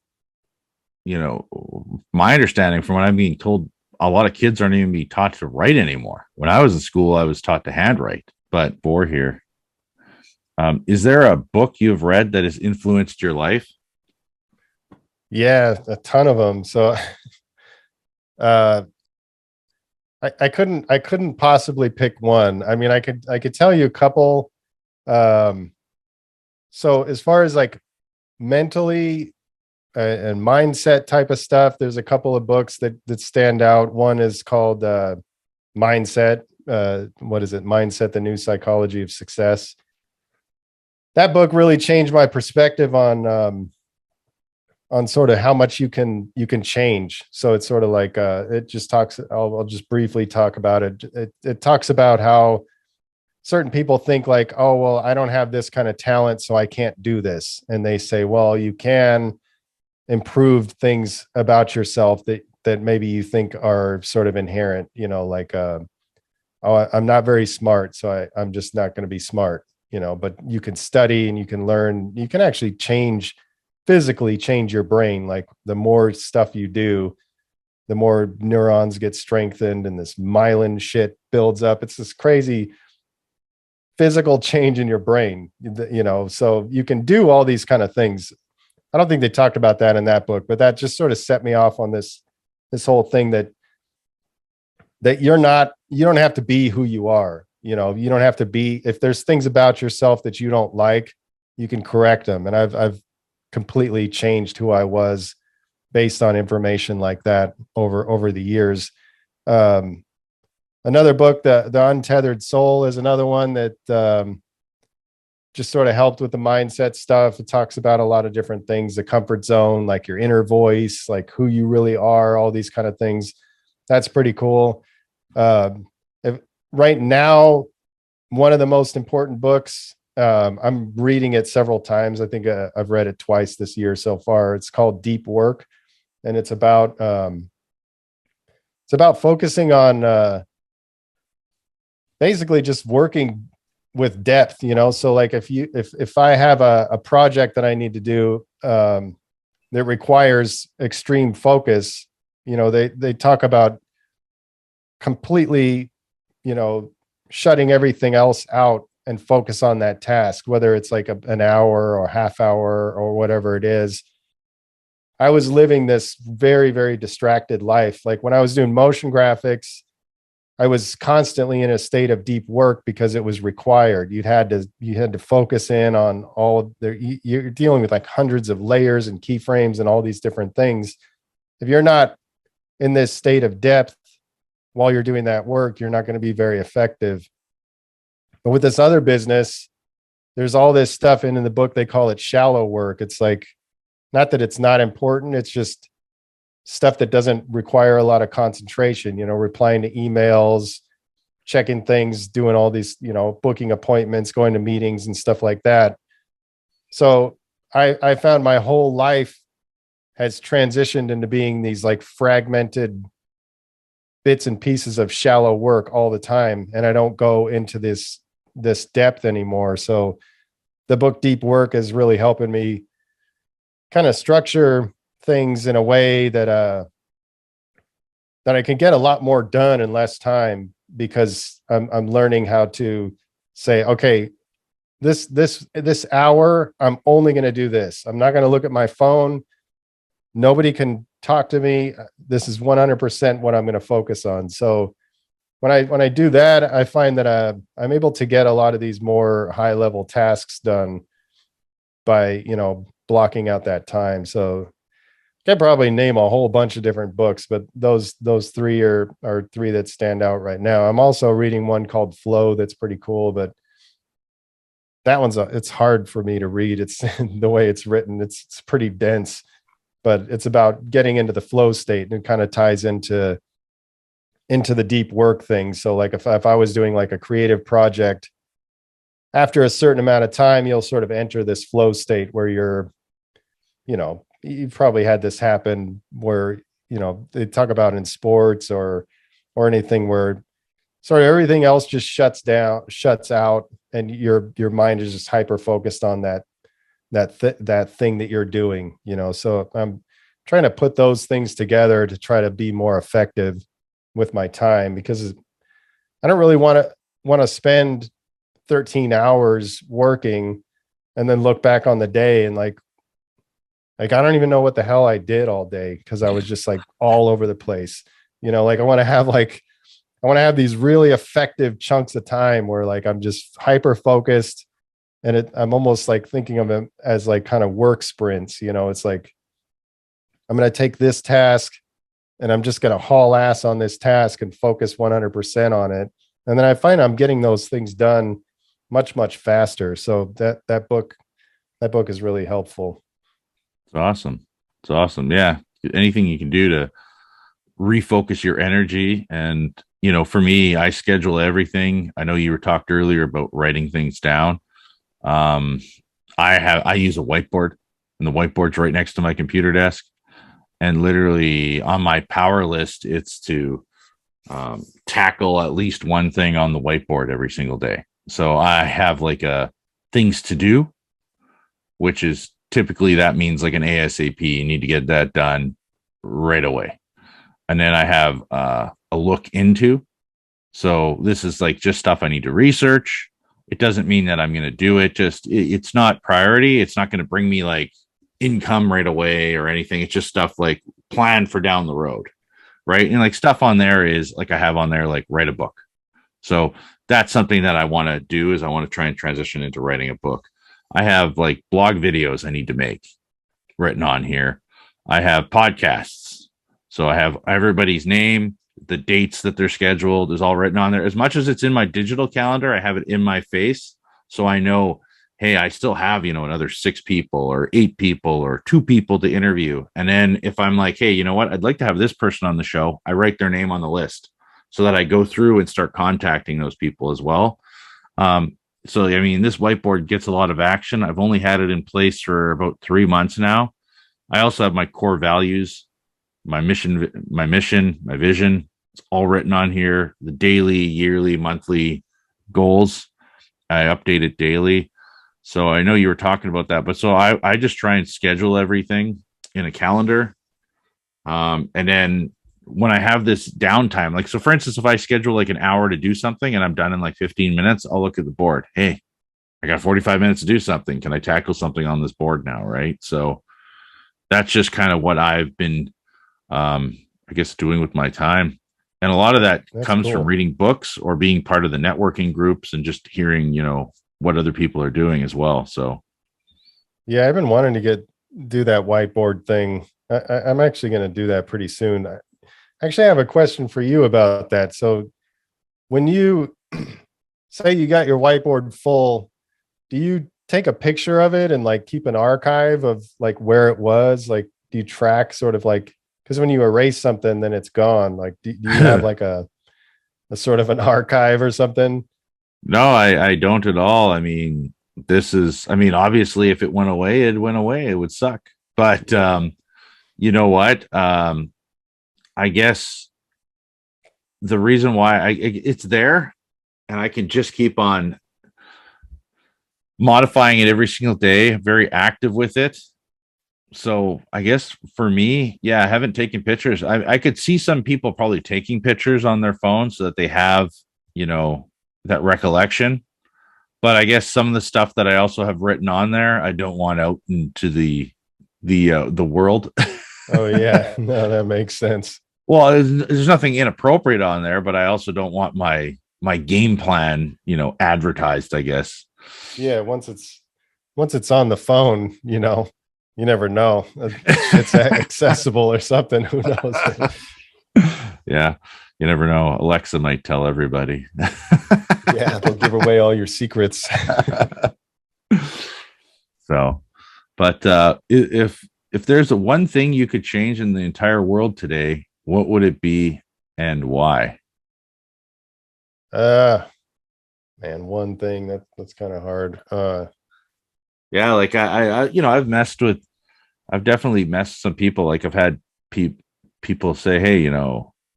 you know, my understanding from what I'm being told, a lot of kids aren't even being taught to write anymore. When I was in school, I was taught to handwrite, but for here, is there a book you've read that has influenced your life? Yeah, a ton of them. So, I couldn't possibly pick one. I mean, I could tell you a couple. So as far as like mentally and mindset type of stuff, there's a couple of books that stand out. One is called Mindset. What is it? Mindset: The New Psychology of Success. That book really changed my perspective on sort of how much you can change. So it's sort of like it just talks. I'll just briefly talk about it. It talks about how certain people think like, oh, well, I don't have this kind of talent, so I can't do this. And they say, well, you can improve things about yourself that maybe you think are sort of inherent, you know, like, oh, I'm not very smart, so I'm just not going to be smart, you know, but you can study and you can learn, you can actually physically change your brain. Like, the more stuff you do, the more neurons get strengthened and this myelin shit builds up. It's this crazy physical change in your brain, you know, so you can do all these kind of things. I don't think they talked about that in that book, but that just sort of set me off on this whole thing that you don't have to be who you are. You know, you don't have to be, if there's things about yourself that you don't like, you can correct them. And I've completely changed who I was based on information like that over the years. Another book, the Untethered Soul, is another one that just sort of helped with the mindset stuff. It talks about a lot of different things, the comfort zone, like your inner voice, like who you really are, all these kind of things. That's pretty cool. Right now, one of the most important books, I'm reading it several times. I think I've read it twice this year so far. It's called Deep Work, and it's about focusing on basically just working with depth, you know? So like if I have a project that I need to do that requires extreme focus, you know, they talk about completely, you know, shutting everything else out and focus on that task, whether it's like an hour or a half hour or whatever it is. I was living this very, very distracted life. Like when I was doing motion graphics, I was constantly in a state of deep work because it was required. You had to focus in on all you're dealing with like hundreds of layers and keyframes and all these different things. If you're not in this state of depth while you're doing that work, you're not going to be very effective. But with this other business, there's all this stuff in the book. They call it shallow work. It's like, not that it's not important. It's just stuff that doesn't require a lot of concentration, you know, replying to emails, checking things, doing all these, you know, booking appointments, going to meetings and stuff like that. So I found my whole life has transitioned into being these like fragmented bits and pieces of shallow work all the time. And I don't go into this depth anymore. So the book Deep Work is really helping me kind of structure things in a way that I can get a lot more done in less time, because I'm learning how to say, okay, this hour, I'm only going to do this. I'm not going to look at my phone. Nobody can talk to me. This is 100% what I'm going to focus on. So when I do that, I find that I'm able to get a lot of these more high level tasks done by, you know, blocking out that time. So I can probably name a whole bunch of different books, but those three are three that stand out right now. I'm also reading one called Flow that's pretty cool, but that one's it's hard for me to read. It's the way it's written. It's pretty dense, but it's about getting into the flow state, and it kind of ties into the deep work thing. So like if I was doing like a creative project, after a certain amount of time, you'll sort of enter this flow state where you've probably had this happen where, they talk about in sports or anything where sort of everything else just shuts out, and your mind is just hyper focused on that thing that you're doing, so I'm trying to put those things together to try to be more effective with my time, because I don't really want to spend 13 hours working and then look back on the day and like I don't even know what the hell I did all day, because I was just like all over the place. Like I want to have these really effective chunks of time where like I'm just hyper focused, and I'm almost like thinking of them as like kind of work sprints. It's like I'm going to take this task and I'm just going to haul ass on this task and focus 100% on it. And then I find I'm getting those things done much, much faster. So that book is really helpful. It's awesome. It's awesome. Yeah. Anything you can do to refocus your energy. And, for me, I schedule everything. I know you were talked earlier about writing things down. I use a whiteboard, and the whiteboard's right next to my computer desk. And literally on my power list, it's to tackle at least one thing on the whiteboard every single day. So I have like a things to do, which is typically that means like an ASAP. You need to get that done right away. And then I have a look into. So this is like just stuff I need to research. It doesn't mean that I'm going to do it. It's not priority. It's not going to bring me like income right away or anything. It's just stuff like planned for down the road. Right. And like stuff on there is like I have on there, like write a book. So that's something that I want to do, is I want to try and transition into writing a book. I have like blog videos I need to make written on here. I have podcasts. So I have everybody's name, the dates that they're scheduled is all written on there. As much as it's in my digital calendar, I have it in my face. So I know, hey, I still have, another 6 people or 8 people or 2 people to interview. And then if I'm like, hey, you know what, I'd like to have this person on the show, I write their name on the list so that I go through and start contacting those people as well. So, this whiteboard gets a lot of action. I've only had it in place for about 3 months now. I also have my core values, my mission, my vision. It's all written on here. The daily, yearly, monthly goals. I update it daily. So I know you were talking about that, but so I just try and schedule everything in a calendar. And then when I have this downtime, like, so for instance, if I schedule like an hour to do something and I'm done in like 15 minutes, I'll look at the board. Hey, I got 45 minutes to do something. Can I tackle something on this board now? Right. So that's just kind of what I've been, I guess, doing with my time. And a lot of that comes from reading books or being part of the networking groups and just hearing, what other people are doing as well. So, yeah, I've been wanting to do that whiteboard thing. I'm actually going to do that pretty soon. Actually, I have a question for you about that. So when you say you got your whiteboard full, do you take a picture of it and like keep an archive of like where it was? Like, do you track sort of like, because when you erase something, then it's gone. Like, do you have like a sort of an archive or something? No, I don't at all. Obviously if it went away, it went away. It would suck. But you know what? I guess the reason why it's there, and I can just keep on modifying it every single day, very active with it. So I guess for me, I haven't taken pictures. I could see some people probably taking pictures on their phone so that they have, that recollection. But I guess some of the stuff that I also have written on there, I don't want out into the world. Oh yeah, no, that makes sense. Well, there's nothing inappropriate on there, but I also don't want my game plan, advertised, I guess. Yeah, once it's on the phone, you never know. It's accessible or something. Who knows? Yeah, you never know. Alexa might tell everybody. Yeah, they'll give away all your secrets. So, but if there's a one thing you could change in the entire world today, what would it be and why? Man, one thing that's kind of hard. Yeah, like I I've definitely messed some people. Like I've had people say, hey,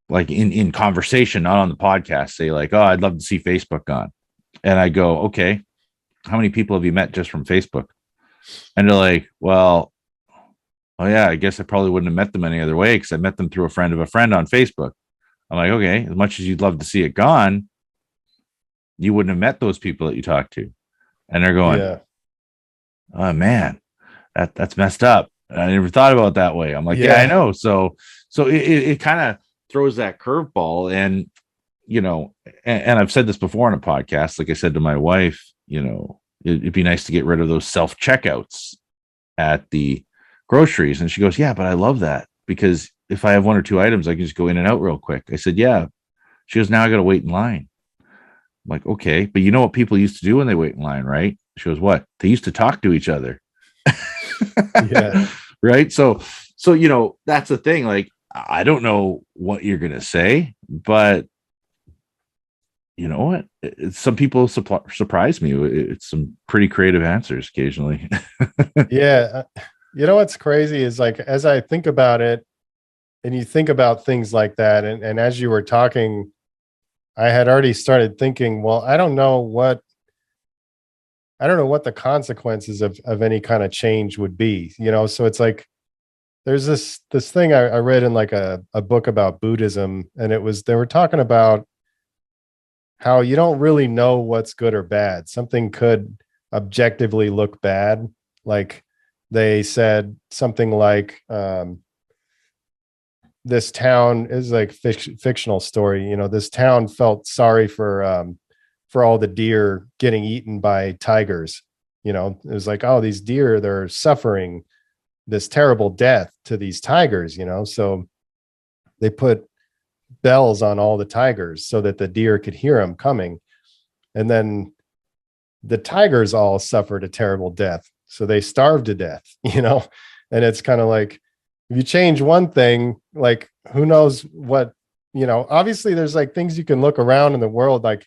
like in conversation, not on the podcast, say like, oh, I'd love to see Facebook on. And I go, okay, how many people have you met just from Facebook? And they're like, well, oh yeah, I guess I probably wouldn't have met them any other way because I met them through a friend of a friend on Facebook. I'm like, okay, as much as you'd love to see it gone, you wouldn't have met those people that you talked to. And they're going, yeah. Oh man, that's messed up. I never thought about it that way. I'm like, yeah I know. So it kind of throws that curveball, and and I've said this before on a podcast. Like I said to my wife, it'd be nice to get rid of those self checkouts at the groceries. And she goes, yeah, but I love that because if I have one or two items, I can just go in and out real quick. I said, yeah. She goes, now I got to wait in line. I'm like, okay, but you know what people used to do when they wait in line, right? She goes, what? They used to talk to each other. Yeah. Right. So, that's the thing. Like, I don't know what you're going to say, but you know what? Some people surprise me. It's some pretty creative answers occasionally. Yeah. What's crazy is like, as I think about it, and you think about things like that, and as you were talking, I had already started thinking, well, I don't know what the consequences of any kind of change would be, so it's like, there's this thing I read in like a book about Buddhism, and they were talking about how you don't really know what's good or bad. Something could objectively look bad. Like they said something like, this town is like fictional story. This town felt sorry for all the deer getting eaten by tigers. It was like, oh, these deer, they're suffering this terrible death to these tigers, so they put bells on all the tigers so that the deer could hear them coming. And then the tigers all suffered a terrible death, so they starved to death, and it's kind of like, if you change one thing, like who knows what, obviously there's like things you can look around in the world, like,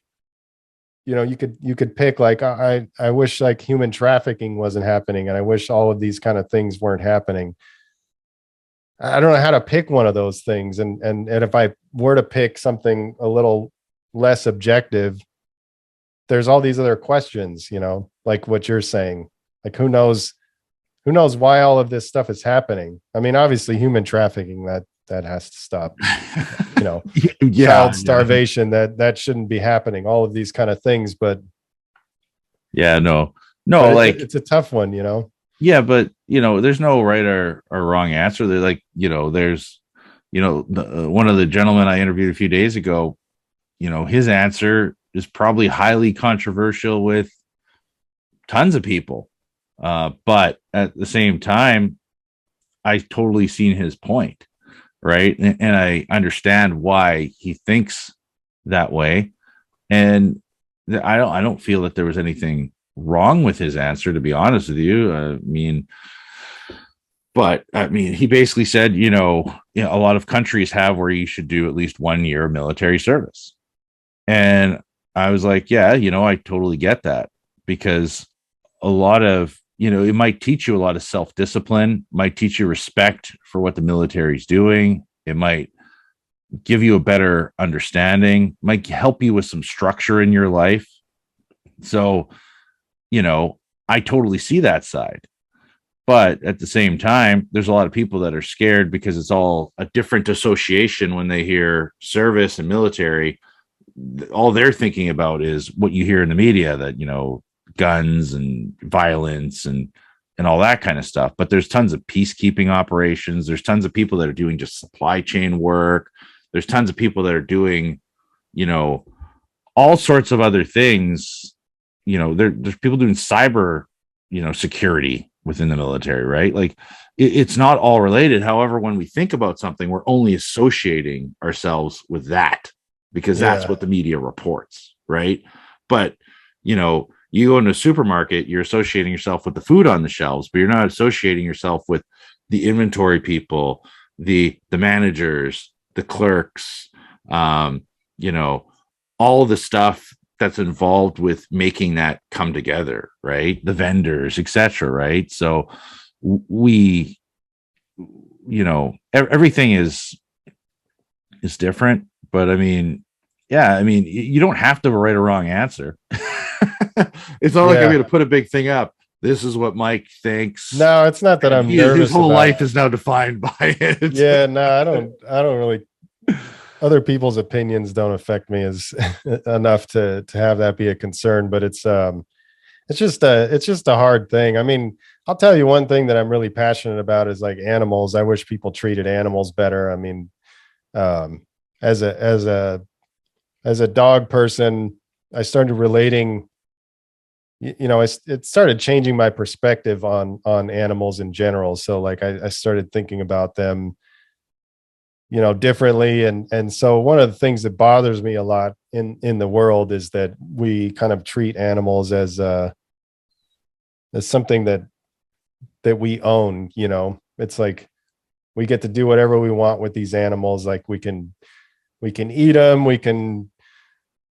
you could pick like, I wish like human trafficking wasn't happening, and I wish all of these kind of things weren't happening. I don't know how to pick one of those things. And if I were to pick something a little less objective, there's all these other questions, like what you're saying, like who knows why all of this stuff is happening. I mean, obviously human trafficking, that has to stop, child starvation, that shouldn't be happening, all of these kind of things. But no, like it's a tough one, Yeah, but there's no right or wrong answer. They're like, there's, one of the gentlemen I interviewed a few days ago, his answer is probably highly controversial with tons of people. But at the same time, I totally seen his point, right? And I understand why he thinks that way. And I don't feel that there was anything wrong with his answer, to be honest with you. He basically said, a lot of countries have where you should do at least 1 year of military service. And I was like, yeah, I totally get that, because a lot of, it might teach you a lot of self-discipline, might teach you respect for what the military is doing. It might give you a better understanding, might help you with some structure in your life. So, I totally see that side. But at the same time, there's a lot of people that are scared because it's all a different association when they hear service and military. All they're thinking about is what you hear in the media, that, guns and violence and all that kind of stuff. But there's tons of peacekeeping operations. There's tons of people that are doing just supply chain work. There's tons of people that are doing, all sorts of other things. There's people doing cyber, security within the military, right? Like it's not all related. However, when we think about something, we're only associating ourselves with that because that's what the media reports, right? But, you You go into a supermarket, you're associating yourself with the food on the shelves, but you're not associating yourself with the inventory people, the managers, the clerks, you know, all the stuff that's involved with making that come together, right? The vendors, etc. Right? So we, you know, everything is different, but I mean, yeah, I mean, you don't have to have a right or wrong answer. It's not like I'm going to put a big thing up. This is what Mike thinks. No, it's not that I'm nervous. His whole life is now defined by it. Yeah, no, I don't really. Other people's opinions don't affect me as enough to have that be a concern. But it's just a hard thing. I mean, I'll tell you one thing that I'm really passionate about is like animals. I wish people treated animals better. I mean, as a dog person, I started relating. You know, it started changing my perspective on animals in general. So like I started thinking about them, you know, differently. And so one of the things that bothers me a lot in the world is that we kind of treat animals as something that we own. You know, it's like we get to do whatever we want with these animals. Like we can eat them, we can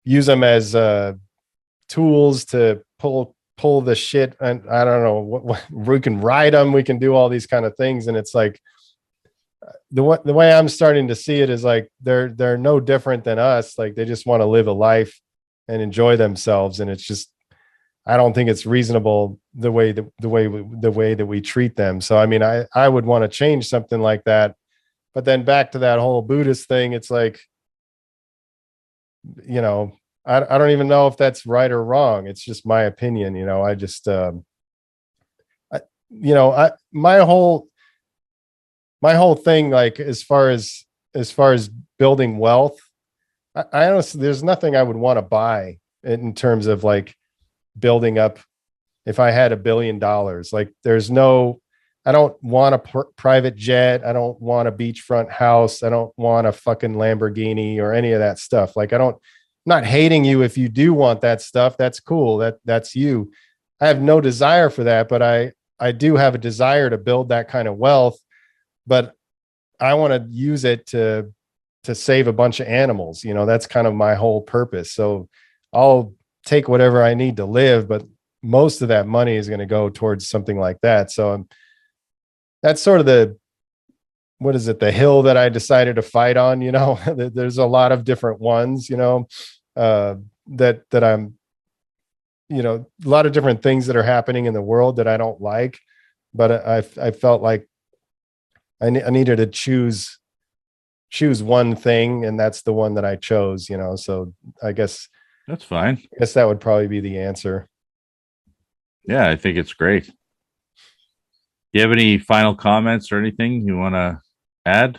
use them as tools to pull the shit, and I don't know what we can ride them, we can do all these kind of things. And it's like the way I'm starting to see it is like they're no different than us. Like they just want to live a life and enjoy themselves, and it's just, I don't think it's reasonable the way that we treat them. So I mean, I would want to change something like that. But then back to that whole Buddhist thing, it's like, you know, I don't even know if that's right or wrong. It's just my opinion. You know, I just, my whole thing, like, as far as building wealth, I honestly, there's nothing I would want to buy in terms of like building up. If I had $1 billion, like I don't want a private jet. I don't want a beachfront house. I don't want a fucking Lamborghini or any of that stuff. Like I'm not hating you if you do want that stuff. That's cool. That's you. I have no desire for that, but I do have a desire to build that kind of wealth, but I want to use it to save a bunch of animals. You know, that's kind of my whole purpose. So I'll take whatever I need to live, but most of that money is going to go towards something like that. So that's sort of the hill that I decided to fight on. You know, there's a lot of different ones, you know, that I'm, you know, a lot of different things that are happening in the world that I don't like, but I felt like I needed to choose one thing, and that's the one that I chose, you know. So I guess that's fine. I guess that would probably be the answer. Yeah, I think it's great. Do you have any final comments or anything you want to add?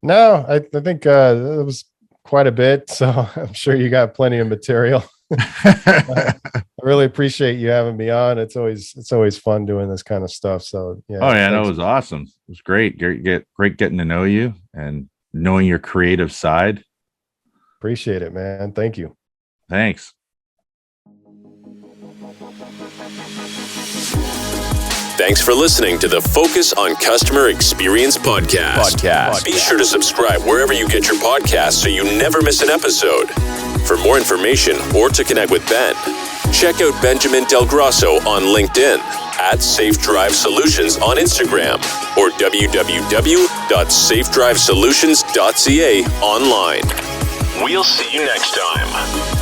No, I think it was quite a bit, so I'm sure you got plenty of material. I really appreciate you having me on. It's always fun doing this kind of stuff. So yeah. Oh yeah, no, it was awesome. It was great. Great getting to know you and knowing your creative side. Appreciate it, man. Thank you. Thanks. Thanks for listening to the Focus on Customer Experience podcast. Be sure to subscribe wherever you get your podcasts so you never miss an episode. For more information or to connect with Ben, check out Benjamin Del Grosso on LinkedIn, at Safe Drive Solutions on Instagram, or www.safedrivesolutions.ca online. We'll see you next time.